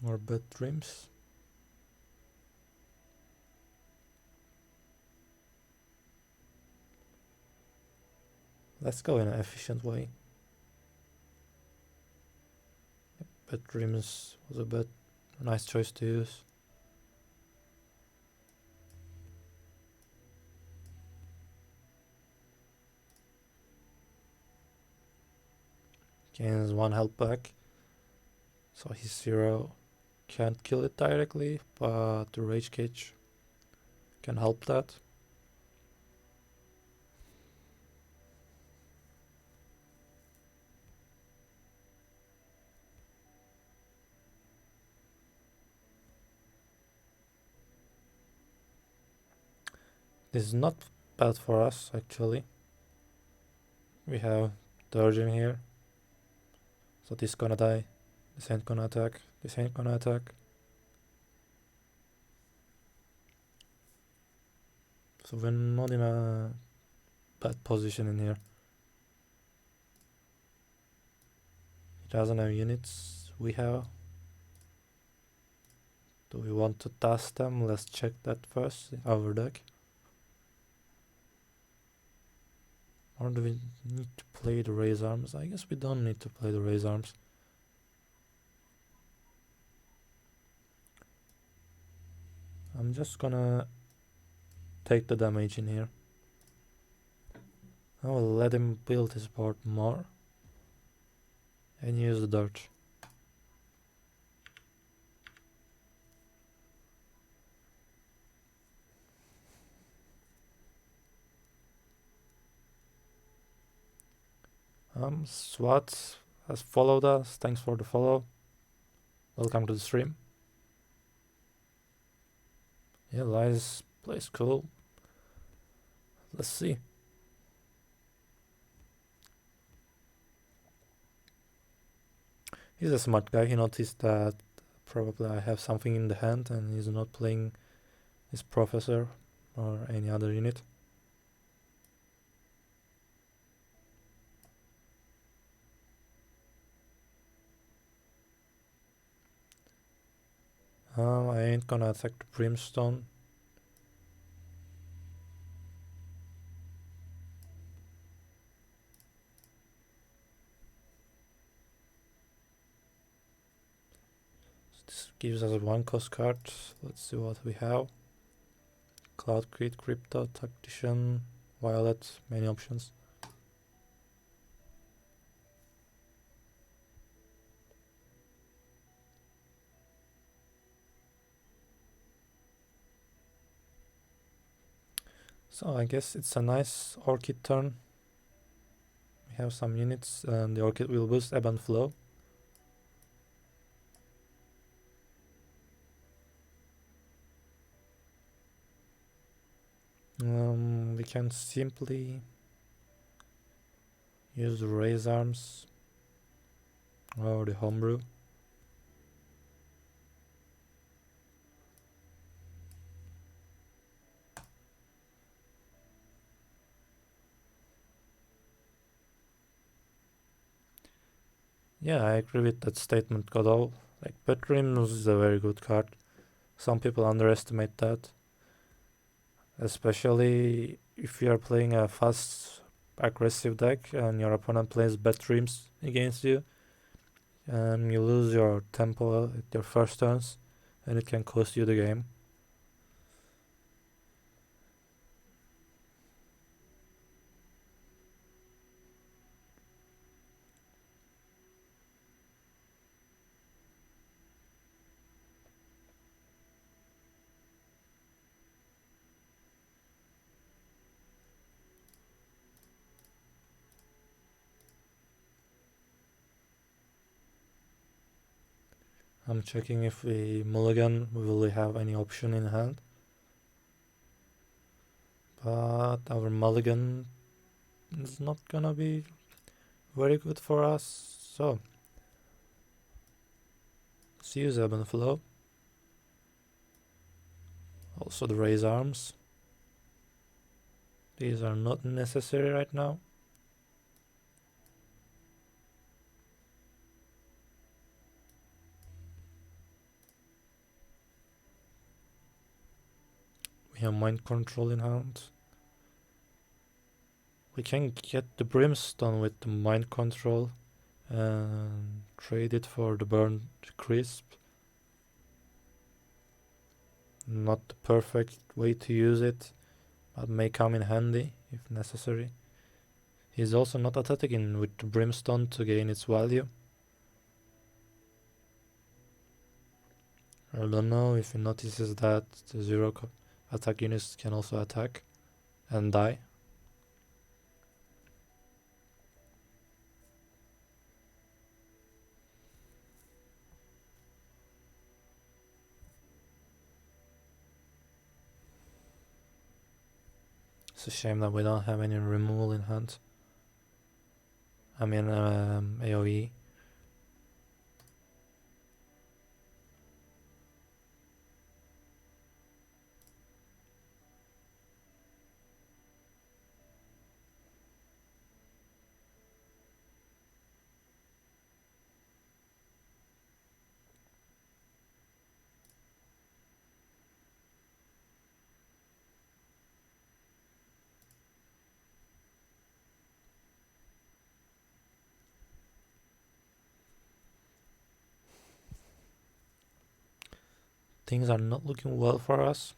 Or bad dreams. Let's go in an efficient way. Bad dreams was a nice choice to use. Gains 1 health back. So his hero can't kill it directly, but the Rage Cage can help that. This is not bad for us, actually. We have Durgeon here. So this gonna die. This ain't gonna attack. This ain't gonna attack. So we're not in a bad position in here. He doesn't have units. We have. Do we want to dust them? Let's check that first in our deck. Or do we need to play the raise arms? I guess we don't need to play the raise arms. I'm just gonna take the damage in here. I will let him build his board more. And use the dodge. SWAT has followed us. Thanks for the follow. Welcome to the stream. Yeah, Lies plays cool. Let's see. He's a smart guy. He noticed that probably I have something in the hand and he's not playing his professor or any other unit. I ain't gonna attack the Brimstone. This gives us a 1 cost card. Let's see what we have. Cloud Creed, Crypto, Tactician, Violet, many options. So I guess it's a nice Orchid turn. We have some units and the Orchid will boost Ebb and Flow. We can simply use the Raise Arms or the Homebrew. Yeah, I agree with that statement, Godol. Like, Bedrooms is a very good card. Some people underestimate that. Especially if you are playing a fast, aggressive deck and your opponent plays Bedrooms against you. You lose your tempo at your first turns, and it can cost you the game. I'm checking if we mulligan, we will have any option in hand. But our mulligan is not gonna be very good for us. So, let's use ebb and flow. Also the raise arms. These are not necessary right now. We have mind control in hand. We can get the brimstone with the mind control and trade it for the burned crisp. Not the perfect way to use it, but may come in handy if necessary. He's also not attacking with the brimstone to gain its value. I don't know if he notices that the zero attack units can also attack and die. It's a shame that we don't have any removal in hand. I mean AoE. Things are not looking well for us.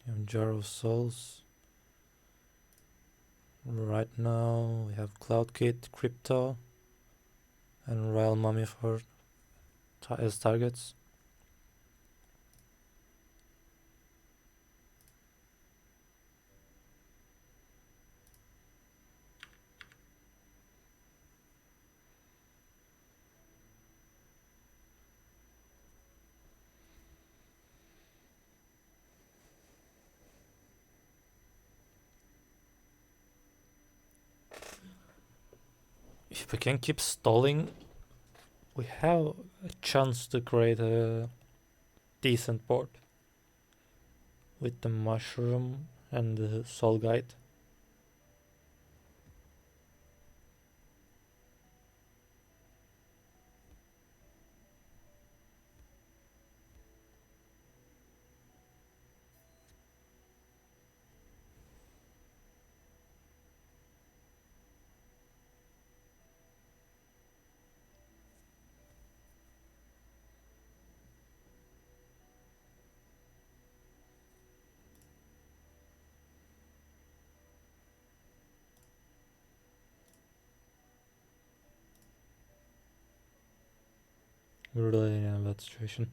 We have Jar of Souls. Right now we have Cloud Kit, Crypto, and Royal Mummy for as targets. If we can keep stalling, we have a chance to create a decent board with the mushroom and the soul guide. We're really in a bad situation.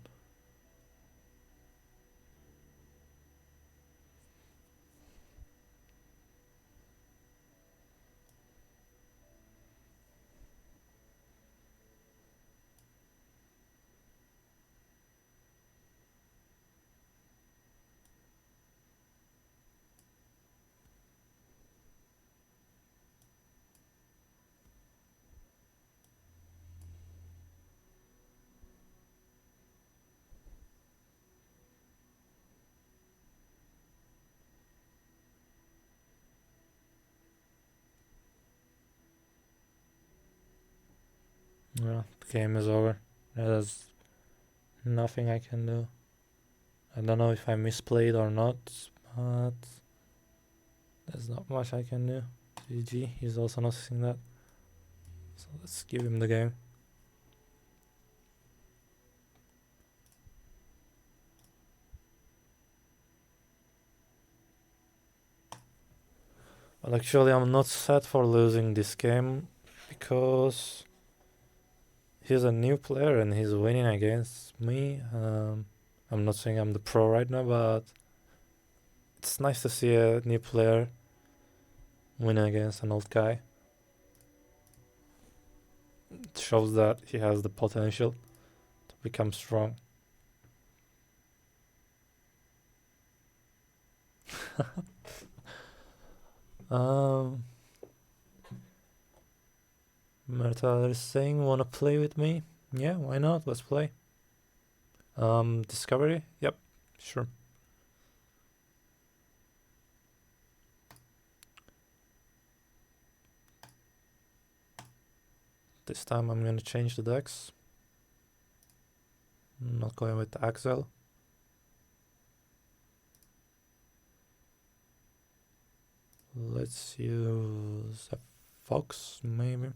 Well, the game is over. There's nothing I can do. I don't know if I misplayed or not, but there's not much I can do. GG, he's also noticing that. So let's give him the game. But actually I'm not sad for losing this game because he's a new player and he's winning against me. I'm not saying I'm the pro right now, but it's nice to see a new player winning against an old guy. It shows that he has the potential to become strong. Merta is saying, wanna play with me? Yeah, why not? Let's play. Discovery? Yep, sure. This time I'm gonna change the decks. I'm not going with the Axel. Let's use a Fox, maybe.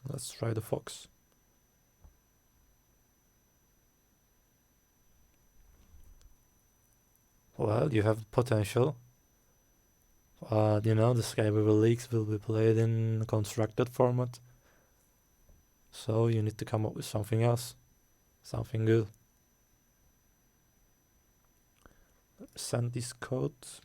Let's try the Fox. Well, you have potential. You know, the Skyweaverleagues will be played in constructed format. So you need to come up with something else. Something good. Send these codes.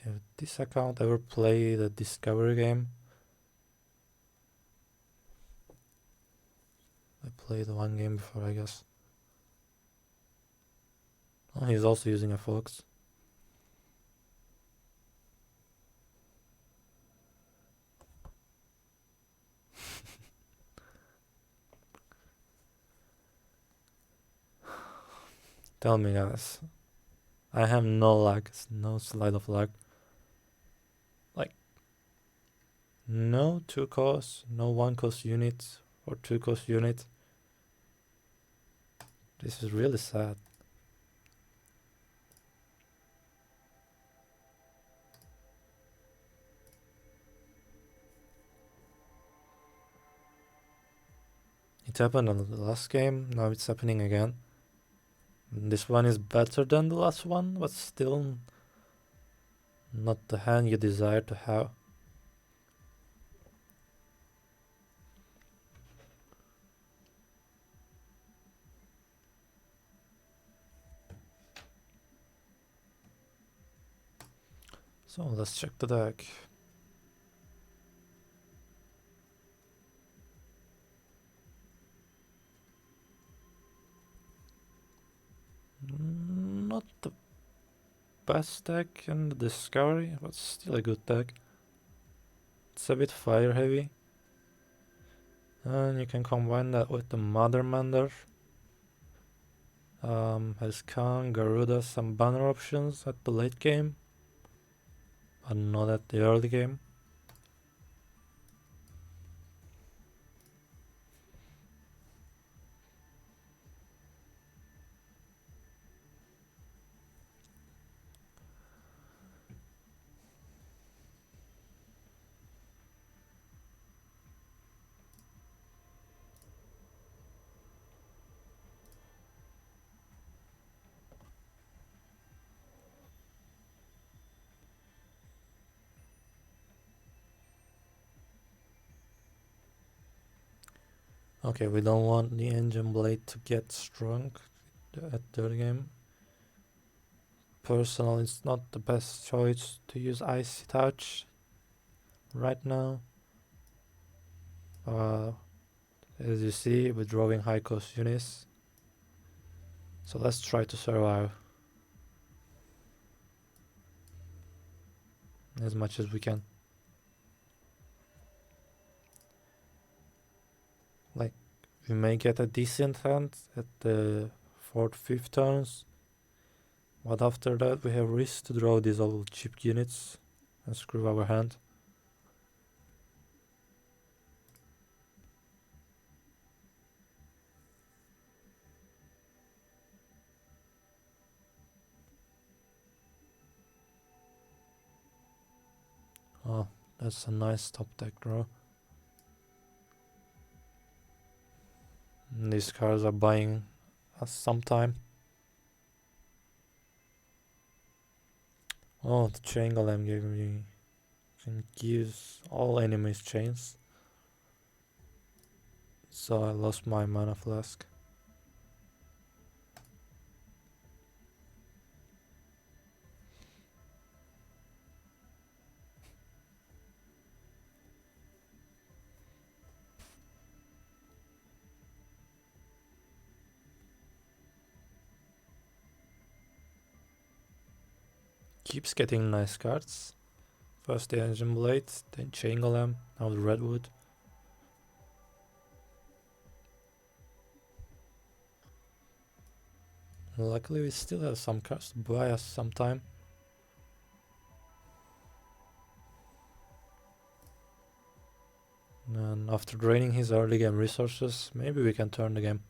Have this account ever played a Discovery game? I played one game before, I guess. Oh, he's also using a Fox. Tell me, guys. I have no luck. No slide of luck. Like, no 2-cost, no 1-cost unit or 2-cost unit. This is really sad. It happened on the last game, now it's happening again. This one is better than the last one, but still not the hand you desire to have. So let's check the deck. Not the best deck in the Discovery, but still a good deck. It's a bit fire heavy. And you can combine that with the Mother Mender. Has Khan, Garuda, some banner options at the late game, but not at the early game. Okay, we don't want the engine blade to get strong at third game. Personally, it's not the best choice to use Icy Touch. right now. As you see, we're drawing high cost units. So let's try to survive as much as we can. Like, we may get a decent hand at the 4th, 5th turns. But after that we have risk to draw these all cheap units and screw our hand. Oh, that's a nice top deck draw. And these cards are buying us some time. Oh, the chain golem gave me... can gives all enemies chains. So I lost my mana flask. Keeps getting nice cards. First the engine blade, then chain golem, now the redwood. Luckily we still have some cards to buy us some time. And after draining his early game resources, maybe we can turn the game.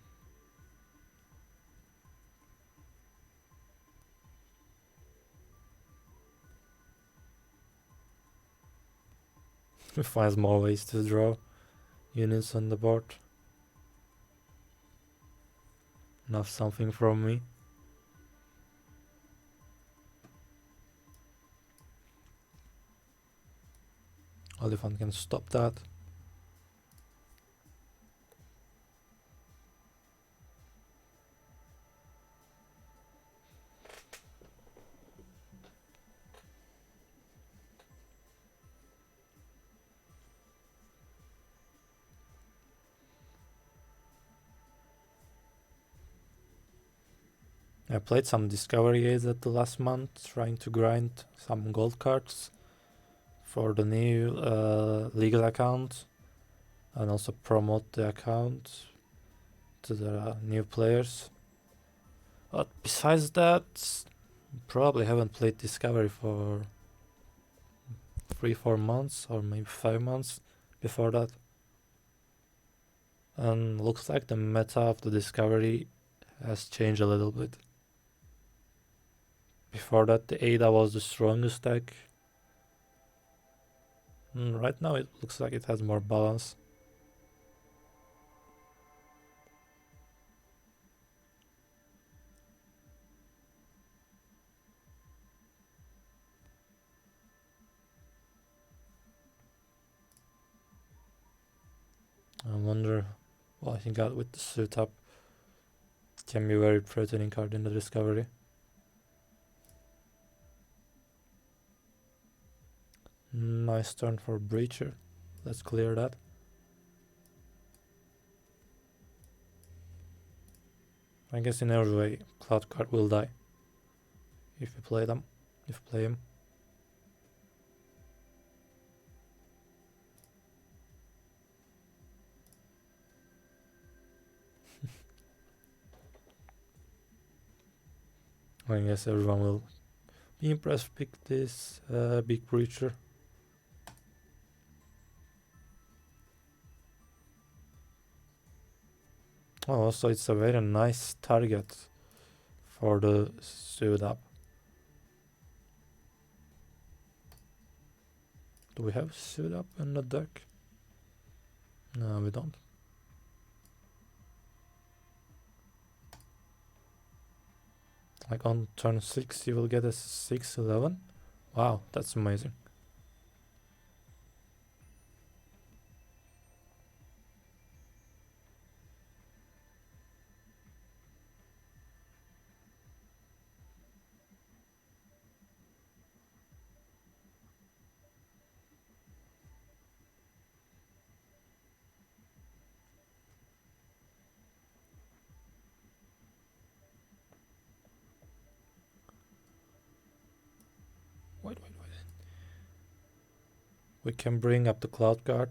We find more ways to draw units on the board. Enough something from me. Elephant can stop that. I played some Discovery Aids at the last month, trying to grind some gold cards for the new legal account and also promote the account to the new players. But besides that, probably haven't played Discovery for 3-4 months or maybe 5 months before that. And looks like the meta of the Discovery has changed a little bit. Before that, the Ada was the strongest deck. Right now it looks like it has more balance. I wonder what he got with the suit up. It can be a very threatening card in the Discovery. Nice turn for Breacher. Let's clear that. I guess in every way, Cloud card will die if you play them. If you play him. I guess everyone will be impressed. Pick this big Breacher. Oh, also it's a very nice target for the suit up. Do we have suit up in the deck? No, we don't. Like on turn 6 you will get a 6/11. Wow, that's amazing. Wait. We can bring up the Cloud Guard.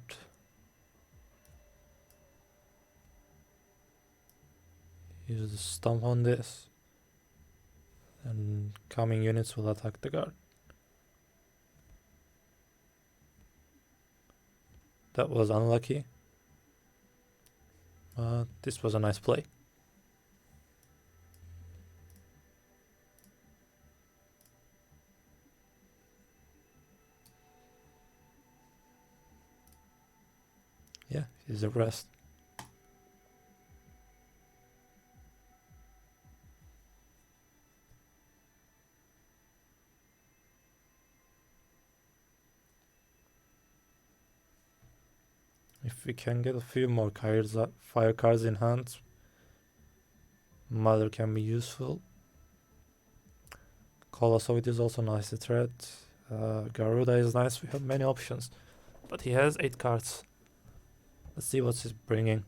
Use the stomp on this. And coming units will attack the guard. That was unlucky. This was a nice play. Yeah, he's a rest. If we can get a few more fire cards in hand, Mother can be useful. Colossoid is also nice to threat. Garuda is nice. We have many options, but he has 8 cards. Let's see what he's bringing.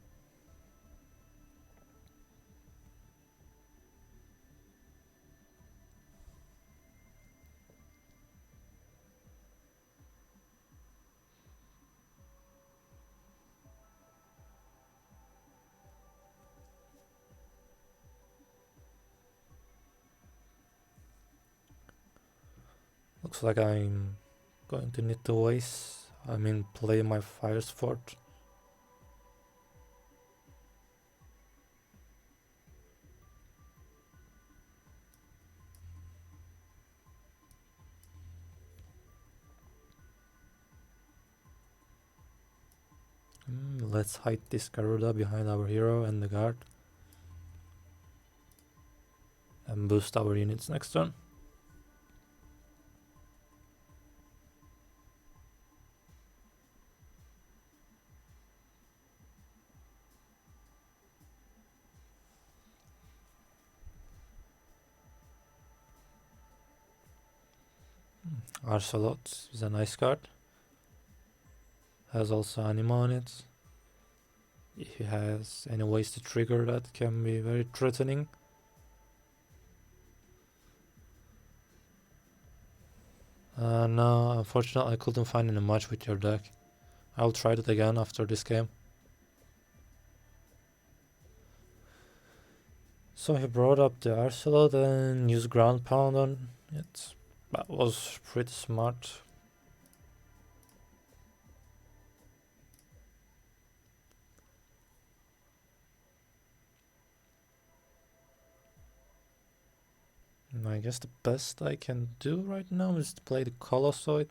Looks like I'm going to need to play my Fire Sword. Let's hide this Garuda behind our hero and the guard. And boost our units next turn. Arcelot is a nice card. Has also anima on it. If he has any ways to trigger that, can be very threatening. No, unfortunately I couldn't find any match with your deck. I'll try it again after this game. So he brought up the Arcelot and used ground pound on it. That was pretty smart. And I guess the best I can do right now is to play the Colossoid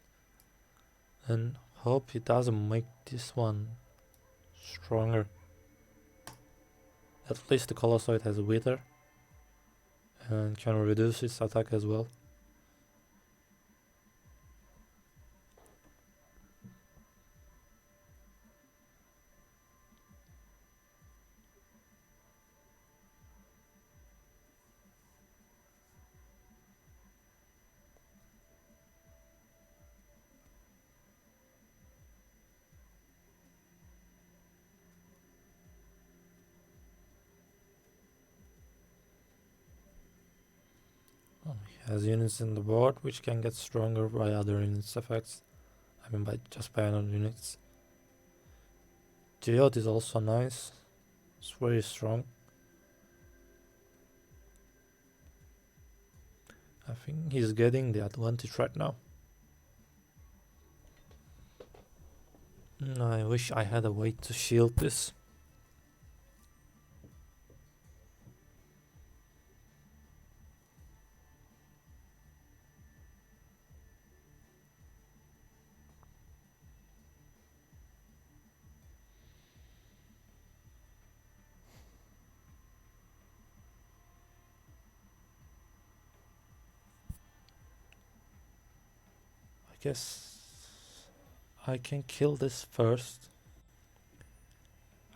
and hope he doesn't make this one stronger. At least the Colossoid has Wither and can reduce its attack as well. He has units in the board which can get stronger by other units' effects. By other units. Zygote is also nice. It's very strong. I think he's getting the advantage right now. I wish I had a way to shield this. I guess I can kill this first.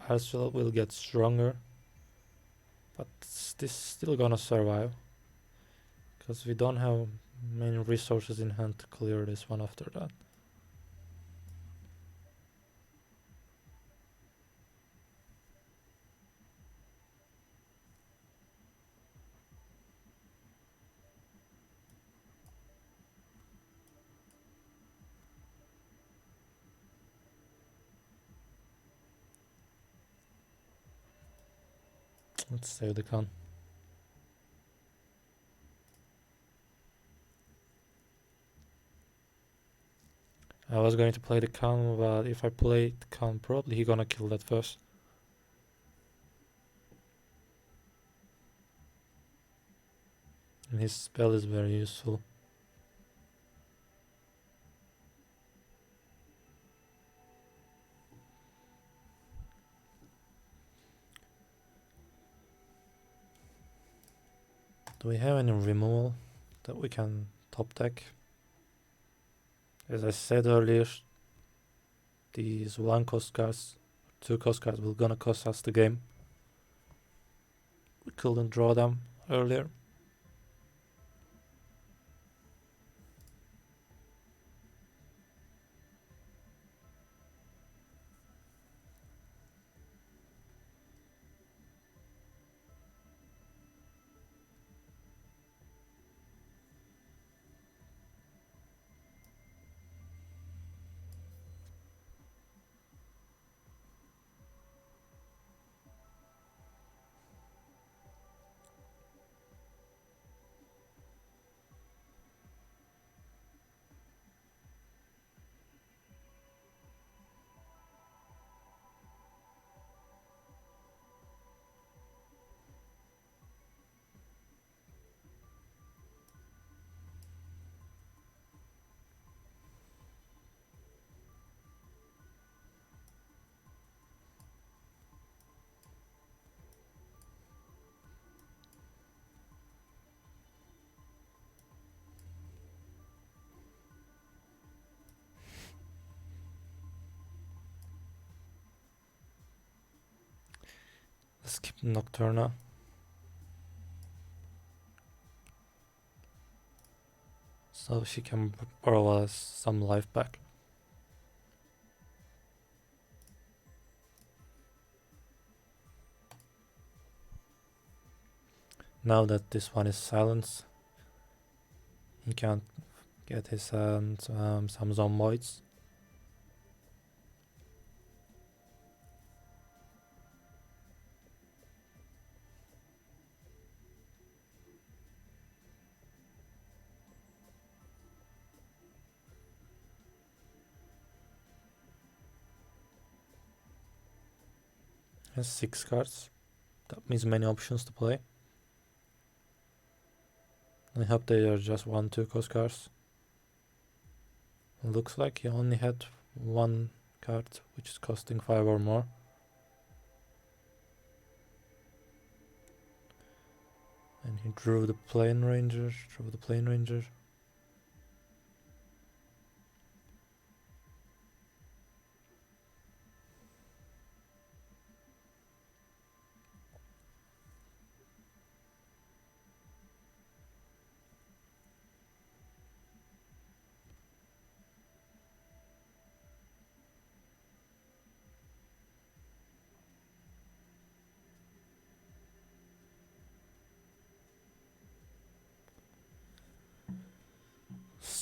Arcelot will get stronger, but this is still gonna survive because we don't have many resources in hand to clear this one after that. Let's save the con. I was going to play the con, but if I play the con, probably he gonna kill that first. And his spell is very useful. Do we have any removal that we can top deck? As I said earlier, these 1-cost cards, 2-cost cards will gonna cost us the game. We couldn't draw them earlier. Let's keep Nocturna. So she can borrow us some life back. Now that this one is silenced, he can't get his hands some zomboids. Has 6 cards. That means many options to play. I hope they are just 1-2-cost cards. Looks like he only had 1 card, which is costing 5 or more. And he drew the Plane Ranger,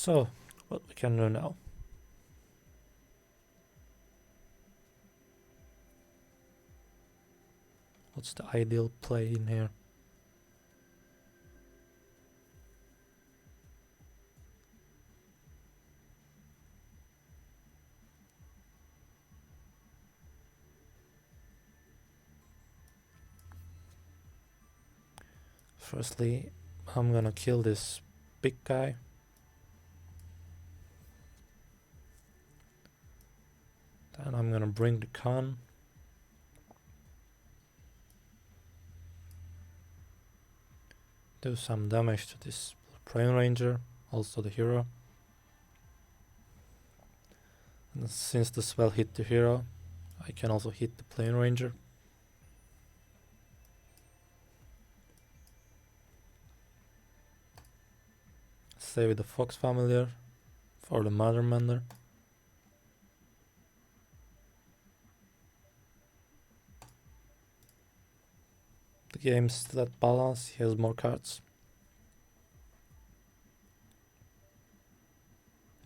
So, what we can do now? What's the ideal play in here? Firstly, I'm gonna kill this big guy. Then I'm gonna bring the con. Do some damage to this Plane Ranger, also the hero. And since the spell hit the hero, I can also hit the Plane Ranger. Stay with the Fox Familiar for the Mother Mender. The game's still at balance, he has more cards.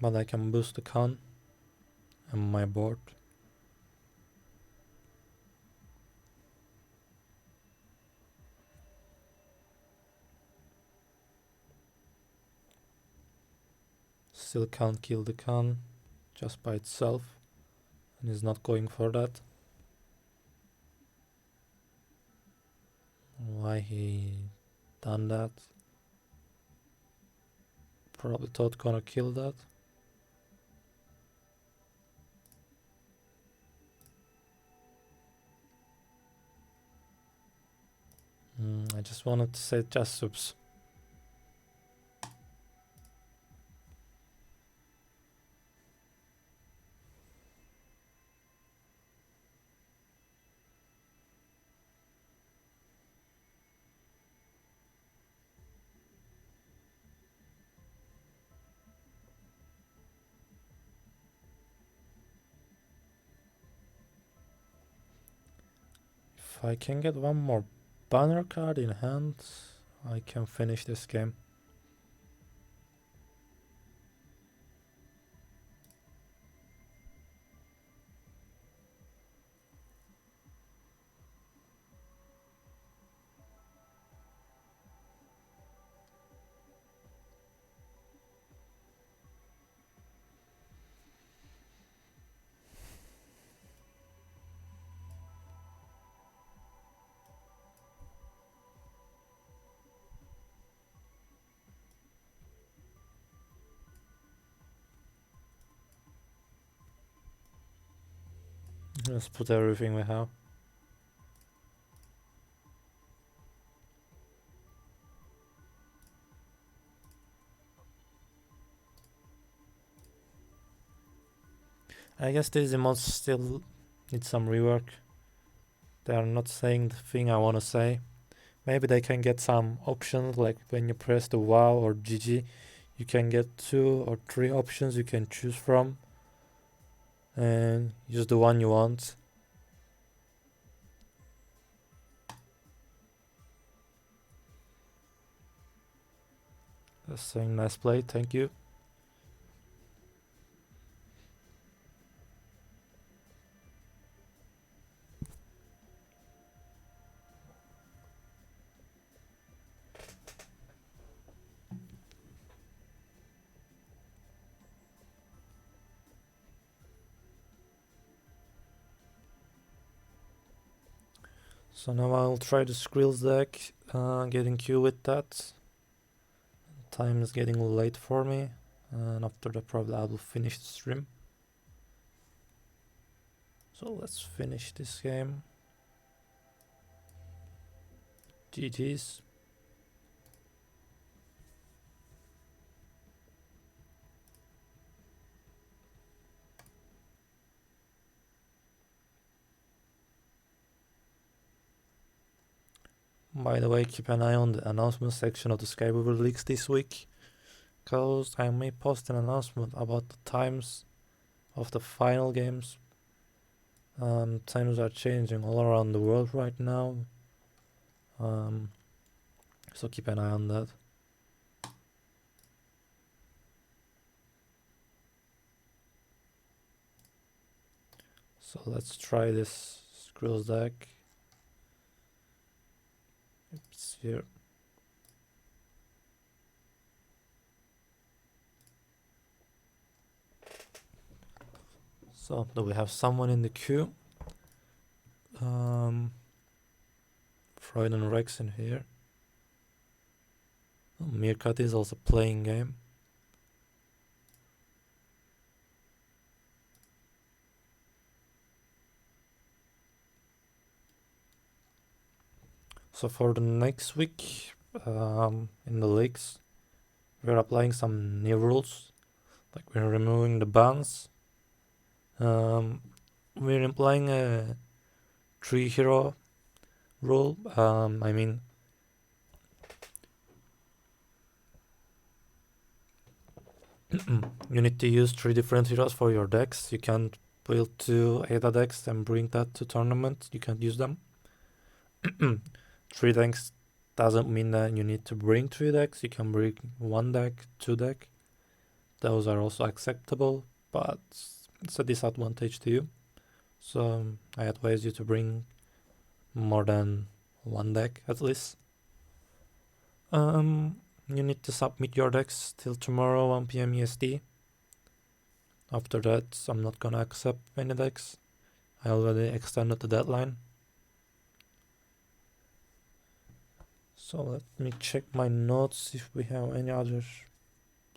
But I can boost the con on my board. still can't kill the Khan just by itself, and he's not going for that. Why he done that? Probably thought gonna kill that. I just wanted to say just subs. If I can get one more banner card in hand, I can finish this game. Let's put everything we have. I guess these emotes still need some rework. They are not saying the thing I want to say. Maybe they can get some options, like when you press the WoW or GG, you can get 2 or 3 options you can choose from and use the one you want. Just saying nice play, thank you. So now I'll try the Skrills deck, getting Q with that. Time is getting late for me, and after that probably I will finish the stream. So let's finish this game. GG's. By the way, keep an eye on the announcement section of the Skyweaverleagues this week, cause I may post an announcement about the times of the final games. Times are changing all around the world right now, so keep an eye on that. So let's try this Skrills deck. It's here. So do we have someone in the queue? Freud and Rex in here. Oh, Meerkat is also playing game. So for the next week, in the leagues, we're applying some new rules. Like we're removing the bans. We're implying a 3 hero rule. I mean, you need to use 3 different heroes for your decks. You can't build 2 ADA decks and bring that to tournament. You can't use them. 3 decks doesn't mean that you need to bring 3 decks. You can bring 1 deck, 2 deck. Those are also acceptable, but it's a disadvantage to you. So I advise you to bring more than 1 deck at least. You need to submit your decks till tomorrow 1 PM EST. After that, I'm not gonna accept any decks. I already extended the deadline. So let me check my notes if we have any other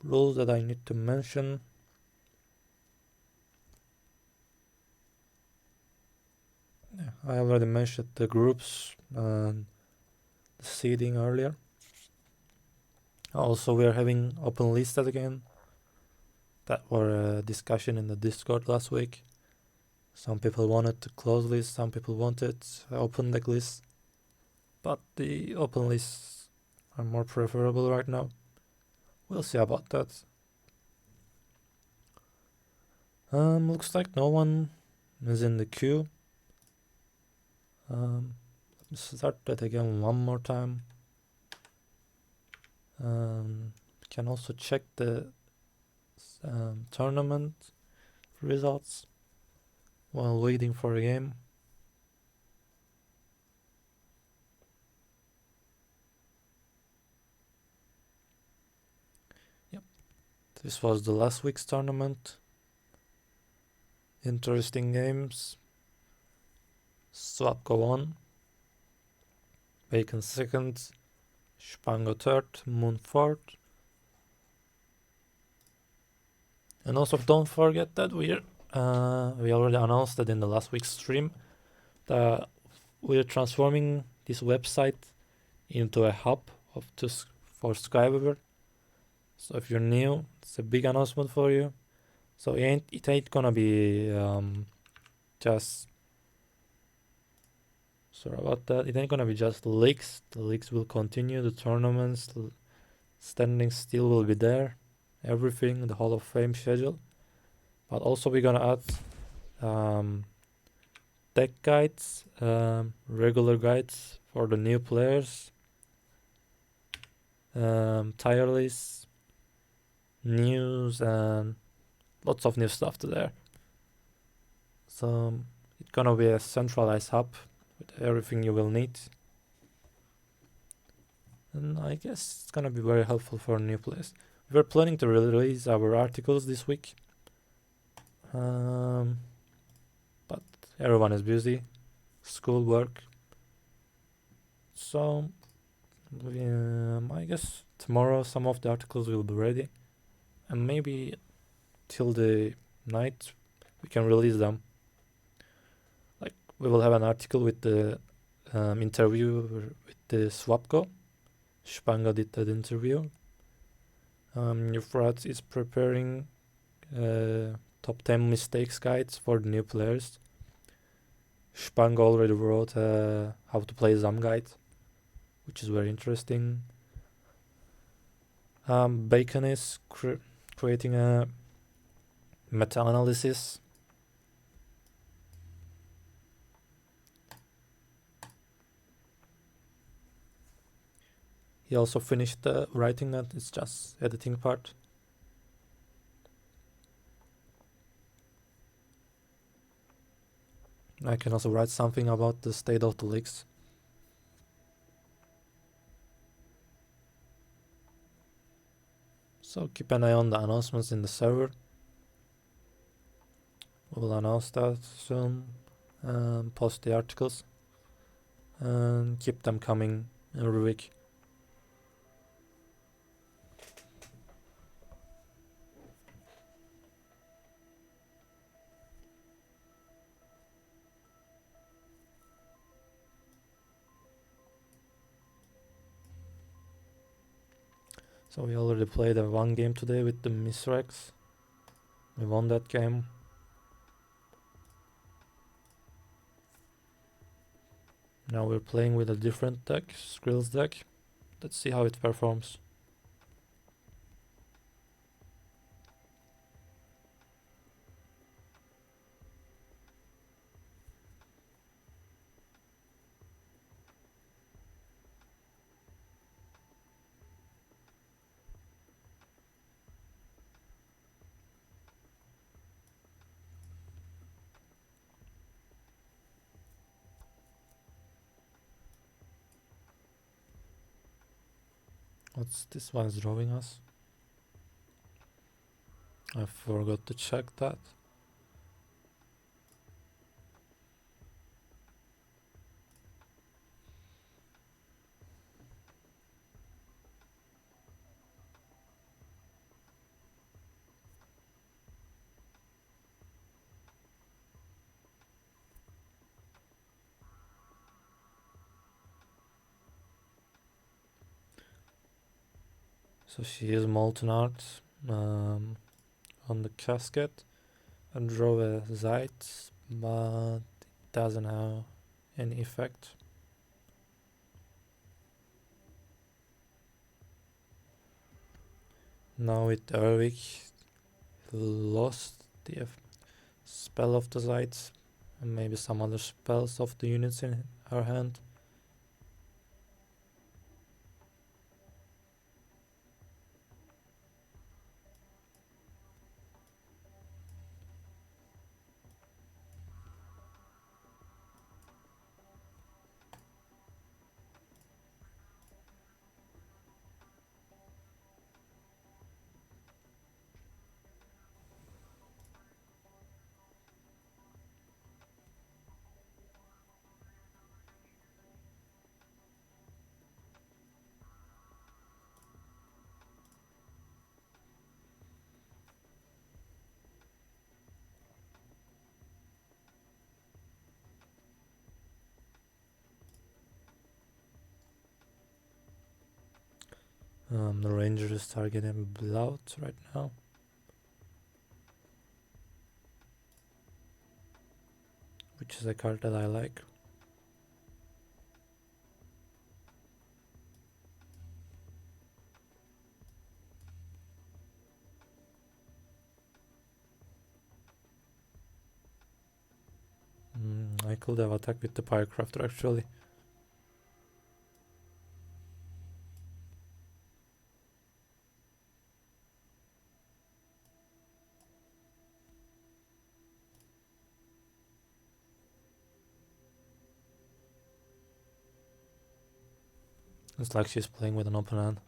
rules that I need to mention. Yeah, I already mentioned the groups and the seeding earlier. Also, we are having open listed again. That were a discussion in the Discord last week. Some people wanted to close list, some people wanted open deck list. But the open lists are more preferable right now. We'll see about that. Looks like no one is in the queue. Let me start that again one more time. Can also check the tournament results while waiting for a game. Yep, this was the last week's tournament. Interesting games. Swap go on. Bacon second. Spango third. Moon fourth. And also don't forget that we already announced that in the last week's stream that we're transforming this website into a hub for Skyweaver. So if you're new, it's a big announcement for you. So it ain't gonna be just sorry about that. It ain't gonna be just leagues. The leagues will continue. The tournaments, the standings still will be there. Everything, the Hall of Fame schedule. But also we're gonna add deck guides, regular guides for the new players, tier lists, news, and lots of new stuff to there. So it's gonna be a centralized hub with everything you will need. And I guess it's gonna be very helpful for new players. We're planning to release our articles this week. But everyone is busy. School, work. So I guess tomorrow some of the articles will be ready. And maybe till the night we can release them. Like we will have an article with the interview with the Swapko. Spanga did that interview. Euphrat is preparing top 10 mistakes guides for the new players. Spanga already wrote how to play Zam guide, which is very interesting. Bacon is creating a meta-analysis. He also finished writing that. It's just editing part. I can also write something about the state of the leagues. So keep an eye on the announcements in the server. We'll announce that soon. Post the articles. And keep them coming every week. So we already played one game today with the Misrex. We won that game. Now we're playing with a different deck, Skrill's deck. Let's see how it performs. What's this one is drawing us? I forgot to check that. So she used molten art on the casket and draw a Zeit, but it doesn't have any effect. Now with Erwik lost the spell of the Zeit and maybe some other spells of the units in her hand. The ranger is targeting Blood right now. Which is a card that I like. I could have attacked with the Pyrecrafter actually. It's like she's playing with an open hand.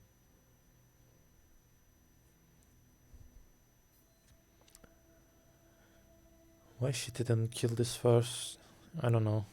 Why she didn't kill this first? I don't know.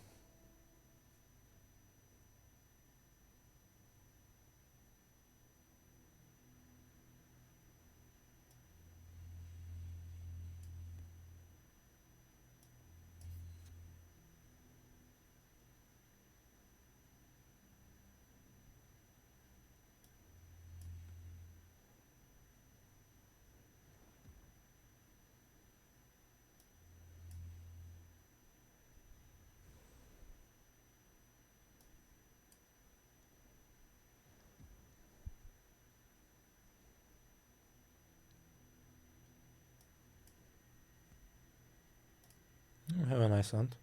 Have a nice hand.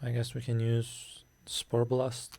I guess we can use Spore Blast.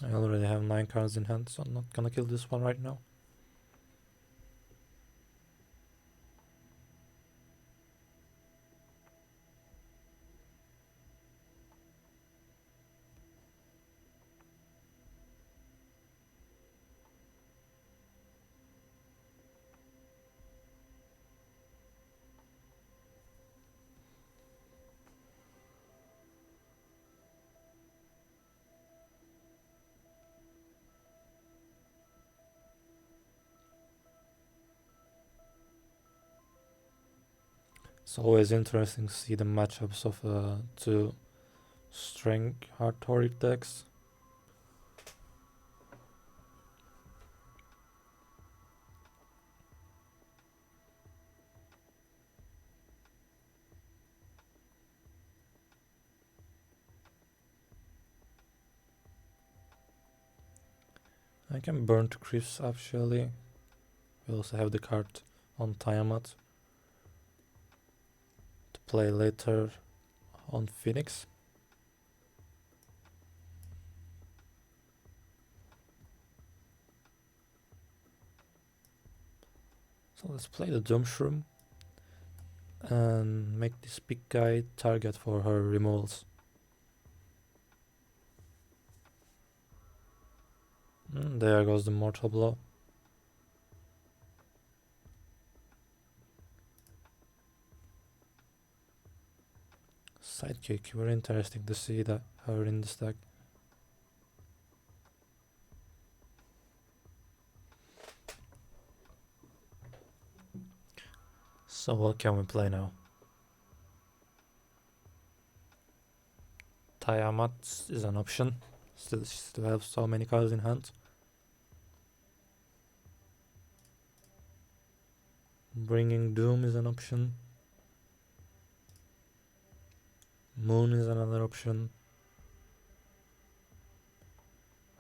I already have 9 cards in hand, so I'm not gonna kill this one right now. It's always interesting to see the matchups of two strength hard-toric decks. I can burn to crisps actually. We also have the card on Tiamat to play later on Phoenix. So let's play the Doom Shroom and make this big guy target for her removals. There goes the Mortal Blow. Sidekick, very interesting to see that her in this deck. So what can we play now? Tiamat is an option. Still have so many cards in hand. Bringing Doom is an option. Moon is another option.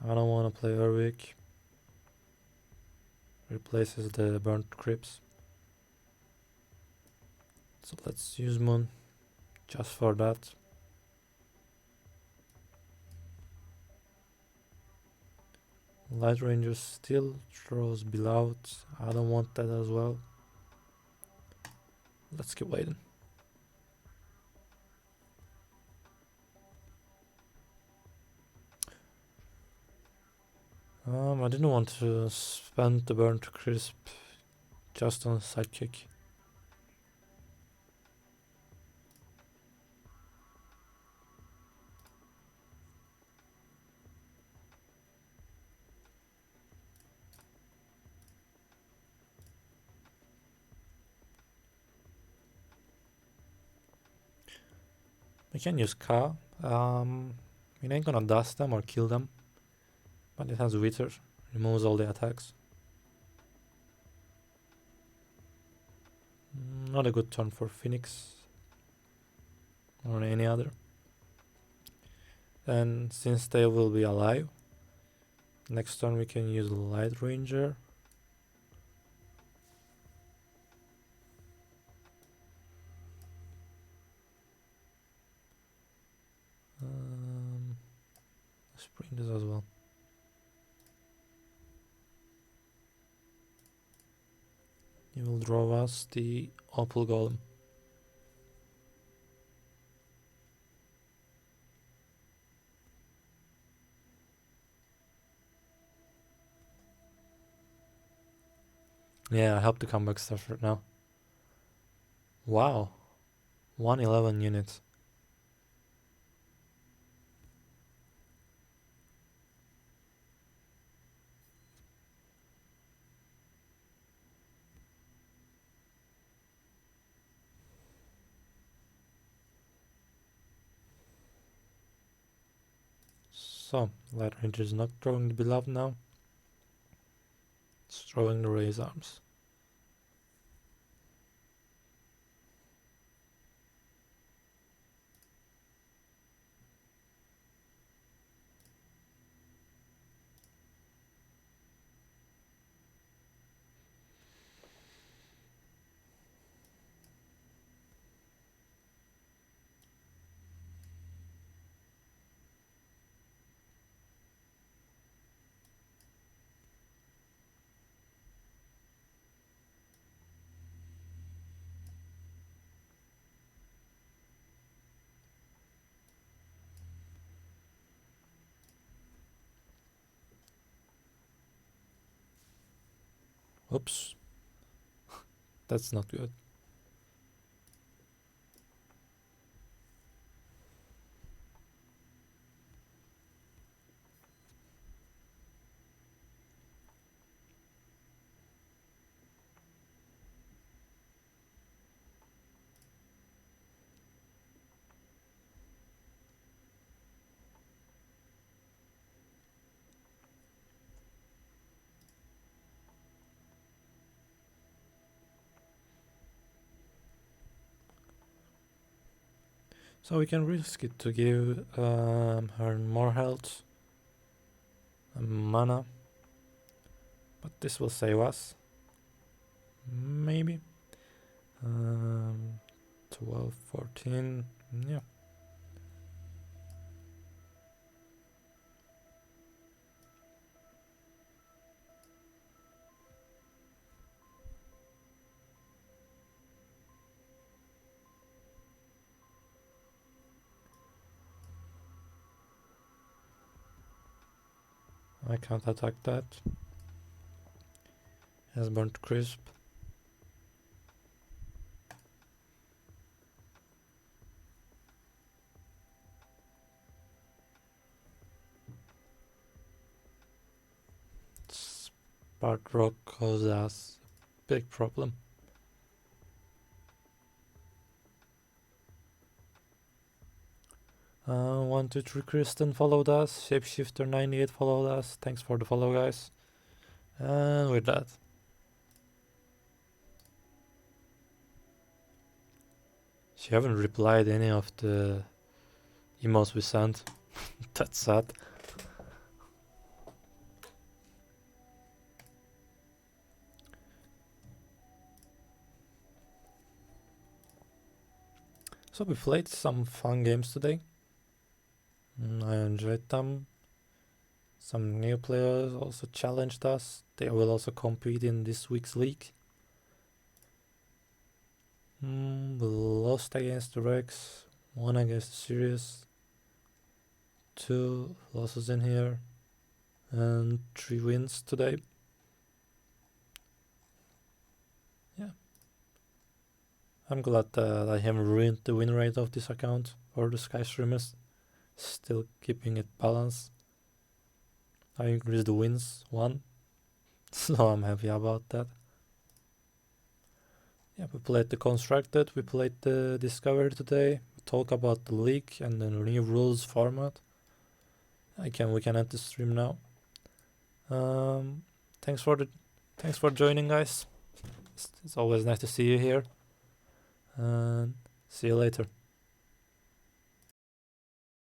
I don't want to play Urwik. Replaces the Burnt Crypts. So let's use Moon just for that. Light Ranger still throws Beloved. I don't want that as well. Let's keep waiting. I didn't want to spend the Burnt Crisp just on Sidekick. We can use Ka. We ain't gonna dust them or kill them. But it has Wither. Removes all the attacks. Not a good turn for Phoenix. Or any other. And since they will be alive, next turn we can use Light Ranger. Let's bring this as well. He will draw us the Opal Golem. Yeah, I hope the comeback starts right now. Wow. 111 units. So, Light Ranger is not throwing the Beloved now. It's throwing the Raise Arms. Oops. That's not good. So we can risk it to give her more health and mana. but this will save us. Maybe. 12, 14, yeah. I can't attack that. Has burnt crisp. Spark rock causes us a big problem. Uh, 123 Kristen followed us. Shapeshifter 98 followed us. Thanks for the follow, guys. And with that, she haven't replied any of the emails we sent. That's sad. So we played some fun games today. I enjoyed them. Some new players also challenged us. They will also compete in this week's league. We lost against the Rex, won against the Sirius, 2 losses in here, and 3 wins today. Yeah. I'm glad that I haven't ruined the win rate of this account or the Sky streamers. Still keeping it balanced. I increased the wins 1, so I'm happy about that. Yeah, we played the Constructed, we played the Discovery today. We talk about the league and the new rules format. We can end the stream now. Thanks for joining, guys. It's always nice to see you here. And see you later.